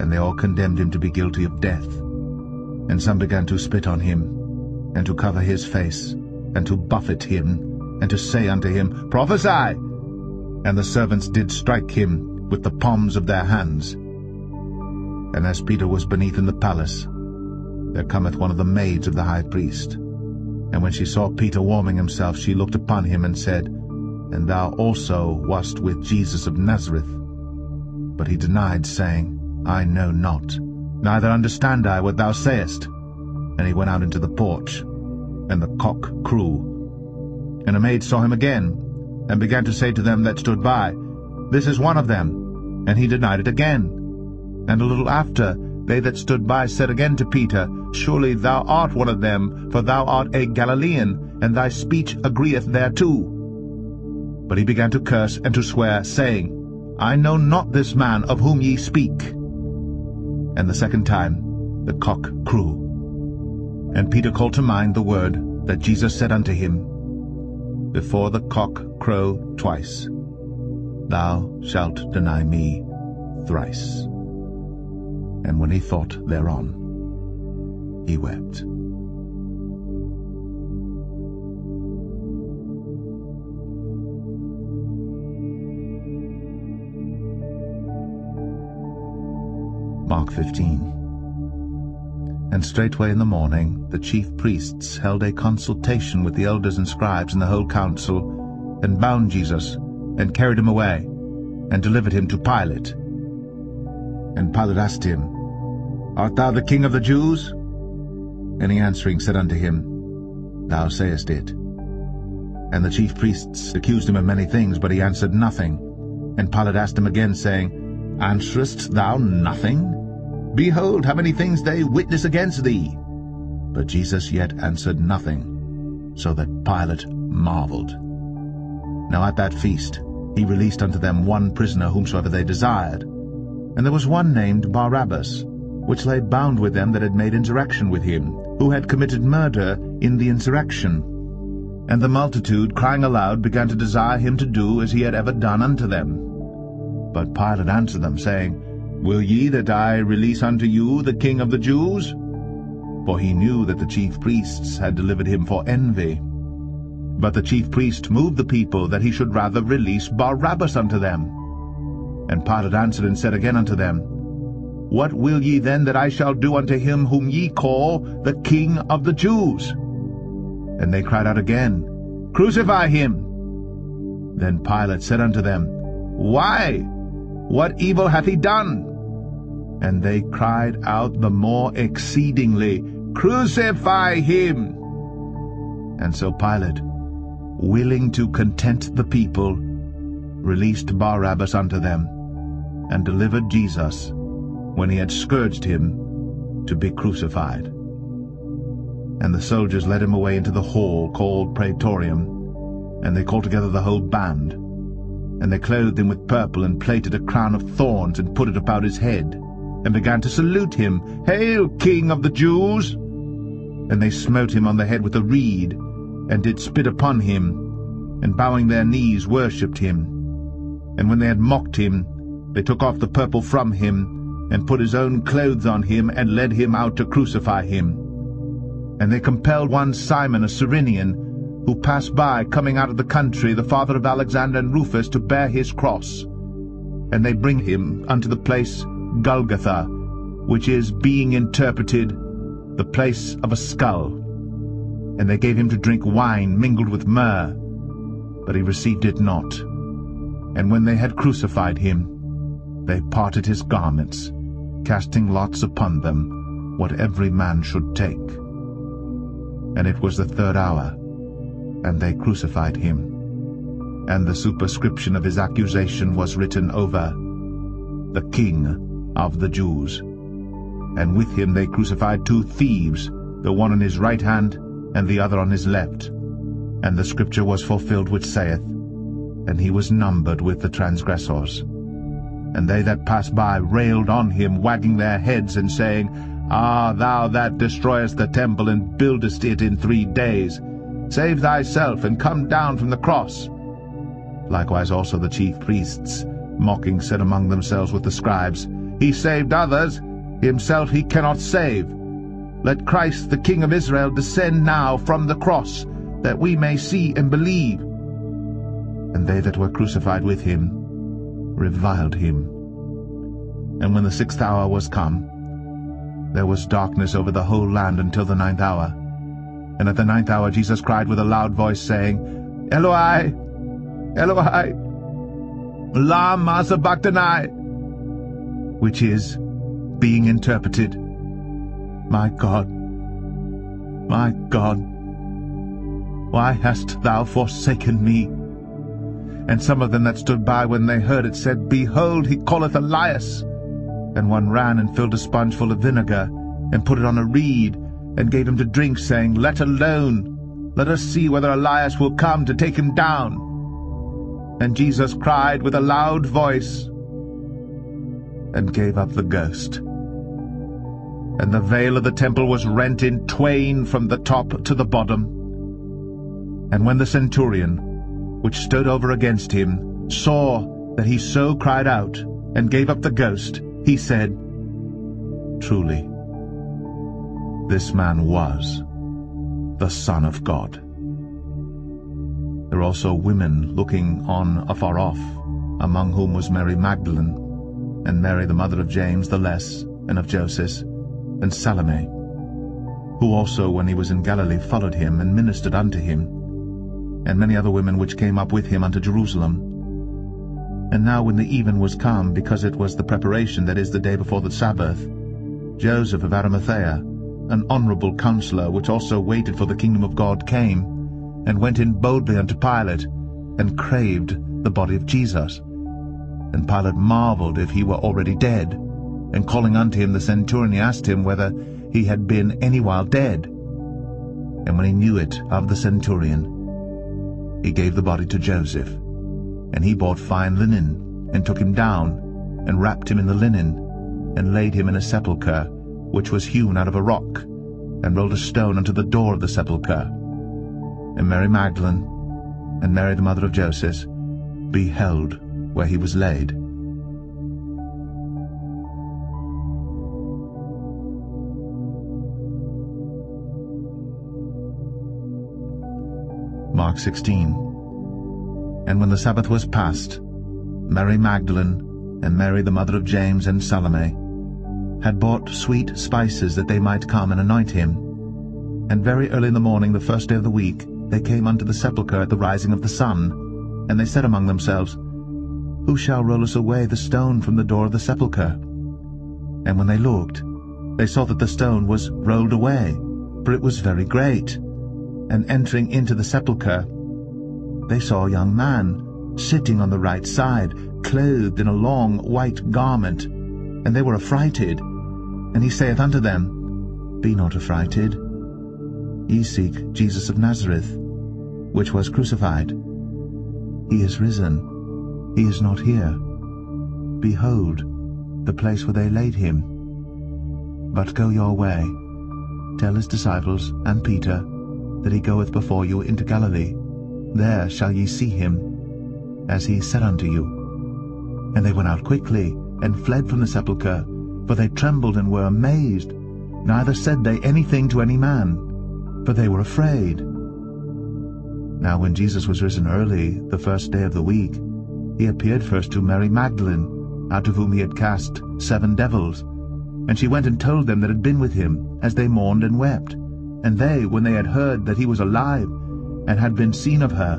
and they all condemned him to be guilty of death. And some began to spit on him, and to cover his face, and to buffet him, and to say unto him, Prophesy! And the servants did strike him with the palms of their hands. And as Peter was beneath in the palace, there cometh one of the maids of the high priest. And when she saw Peter warming himself, she looked upon him and said, And thou also wast with Jesus of Nazareth. But he denied, saying, I know not, neither understand I what thou sayest. And he went out into the porch, and the cock crew. And a maid saw him again, and began to say to them that stood by, This is one of them. And he denied it again. And a little after, they that stood by said again to Peter, Surely thou art one of them, for thou art a Galilean, and thy speech agreeth thereto. But he began to curse and to swear, saying, I know not this man of whom ye speak. And the second time the cock crew. And Peter called to mind the word that Jesus said unto him, Before the cock crow twice, thou shalt deny me thrice. And when he thought thereon, he wept. Mark 15. And straightway in the morning the chief priests held a consultation with the elders and scribes and the whole council, and bound Jesus, and carried him away, and delivered him to Pilate. And Pilate asked him, Art thou the king of the Jews? And he answering said unto him, Thou sayest it. And the chief priests accused him of many things, but he answered nothing. And Pilate asked him again, saying, Answerest thou nothing? Behold, how many things they witness against thee. But Jesus yet answered nothing, so that Pilate marveled. Now at that feast he released unto them one prisoner whomsoever they desired. And there was one named Barabbas, which lay bound with them that had made insurrection with him, who had committed murder in the insurrection. And the multitude, crying aloud, began to desire him to do as he had ever done unto them. But Pilate answered them, saying, Will ye that I release unto you the King of the Jews? For he knew that the chief priests had delivered him for envy. But the chief priest moved the people that he should rather release Barabbas unto them. And Pilate answered and said again unto them, What will ye then that I shall do unto him whom ye call the King of the Jews? And they cried out again, Crucify him. Then Pilate said unto them, Why? What evil hath he done? And they cried out the more exceedingly, Crucify him! And so Pilate, willing to content the people, released Barabbas unto them, and delivered Jesus, when he had scourged him, to be crucified. And the soldiers led him away into the hall called Praetorium, and they called together the whole band. And they clothed him with purple, and plaited a crown of thorns, and put it about his head, and began to salute him, Hail, King of the Jews! And they smote him on the head with a reed, and did spit upon him, and bowing their knees worshipped him. And when they had mocked him, they took off the purple from him, and put his own clothes on him, and led him out to crucify him. And they compelled one Simon, a Cyrenian, who passed by, coming out of the country, the father of Alexander and Rufus, to bear his cross. And they bring him unto the place Golgotha, which is, being interpreted, the place of a skull. And they gave him to drink wine mingled with myrrh, but he received it not. And when they had crucified him, they parted his garments, casting lots upon them, what every man should take. And it was the third hour, and they crucified him. And the superscription of his accusation was written over, The King of the Jews. And with him they crucified two thieves, the one on his right hand, and the other on his left. And the scripture was fulfilled which saith, And he was numbered with the transgressors. And they that passed by railed on him, wagging their heads, and saying, Ah, thou that destroyest the temple, and buildest it in 3 days, save thyself, and come down from the cross. Likewise also the chief priests, mocking, said among themselves with the scribes, He saved others, himself he cannot save. Let Christ the King of Israel descend now from the cross, that we may see and believe. And they that were crucified with him reviled him. And when the 6th hour was come, there was darkness over the whole land until the 9th hour. And at the 9th hour Jesus cried with a loud voice, saying, Eloi, Eloi, lama sabachthani, which is, being interpreted, my God, why hast thou forsaken me? And some of them that stood by when they heard it said, Behold, he calleth Elias. And one ran and filled a sponge full of vinegar, and put it on a reed, and gave him to drink, saying, Let alone, let us see whether Elias will come to take him down. And Jesus cried with a loud voice, and gave up the ghost. And the veil of the temple was rent in twain from the top to the bottom. And when the centurion, which stood over against him, saw that he so cried out, and gave up the ghost, he said, Truly, this man was the Son of God. There were also women looking on afar off, among whom was Mary Magdalene, and Mary the mother of James the Less, and of Joseph, and Salome, who also, when he was in Galilee, followed him, and ministered unto him, and many other women which came up with him unto Jerusalem. And now when the even was come, because it was the preparation, that is, the day before the Sabbath, Joseph of Arimathea, an honorable counselor, which also waited for the kingdom of God, came, and went in boldly unto Pilate, and craved the body of Jesus. And Pilate marveled if he were already dead, and calling unto him the centurion, he asked him whether he had been any while dead. And when he knew it of the centurion, he gave the body to Joseph. And he bought fine linen, and took him down, and wrapped him in the linen, and laid him in a sepulchre, which was hewn out of a rock, and rolled a stone unto the door of the sepulchre. And Mary Magdalene, and Mary the mother of Joseph, beheld where he was laid. Mark 16. And when the Sabbath was past, Mary Magdalene, and Mary the mother of James, and Salome, had bought sweet spices, that they might come and anoint him. And very early in the morning, the first day of the week, they came unto the sepulchre at the rising of the sun. And they said among themselves, Who shall roll us away the stone from the door of the sepulchre? And when they looked, they saw that the stone was rolled away, for it was very great. And entering into the sepulchre, they saw a young man sitting on the right side, clothed in a long white garment. And they were affrighted. And he saith unto them, Be not affrighted. Ye seek Jesus of Nazareth, which was crucified. He is risen. He is not here. Behold, the place where they laid him. But go your way. Tell his disciples and Peter that he goeth before you into Galilee. There shall ye see him, as he said unto you. And they went out quickly, and fled from the sepulchre, for they trembled and were amazed. Neither said they anything to any man, for they were afraid. Now when Jesus was risen early, the first day of the week, he appeared first to Mary Magdalene, out of whom he had cast 7 devils. And she went and told them that had been with him, as they mourned and wept. And they, when they had heard that he was alive, and had been seen of her,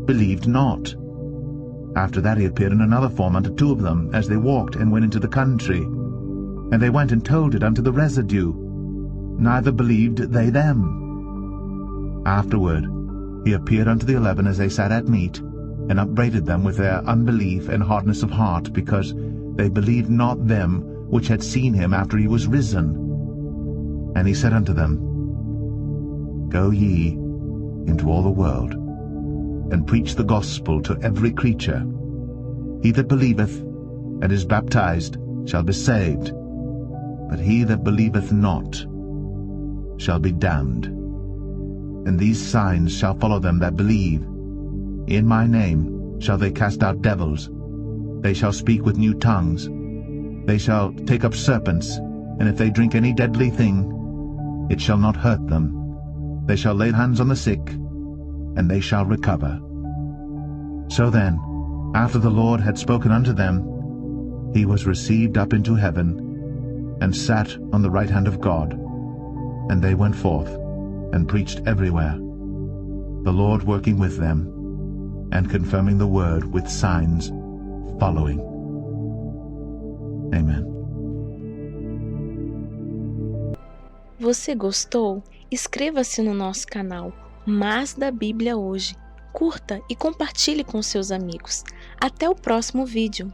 believed not. After that he appeared in another form unto 2 of them, as they walked and went into the country. And they went and told it unto the residue. Neither believed they them. Afterward he appeared unto the 11 as they sat at meat, and upbraided them with their unbelief and hardness of heart, because they believed not them which had seen him after he was risen. And he said unto them, Go ye into all the world, and preach the gospel to every creature. He that believeth and is baptized shall be saved, but he that believeth not shall be damned. And these signs shall follow them that believe. In my name shall they cast out devils. They shall speak with new tongues. They shall take up serpents, and if they drink any deadly thing, it shall not hurt them. They shall lay hands on the sick, and they shall recover. So then, after the Lord had spoken unto them, he was received up into heaven, and sat on the right hand of God. And they went forth, and preached everywhere, the Lord working with them, and confirming the word with signs following. Amen. Você gostou? Inscreva-se no nosso canal Mais da Bíblia Hoje. Curta e compartilhe com seus amigos. Até o próximo vídeo.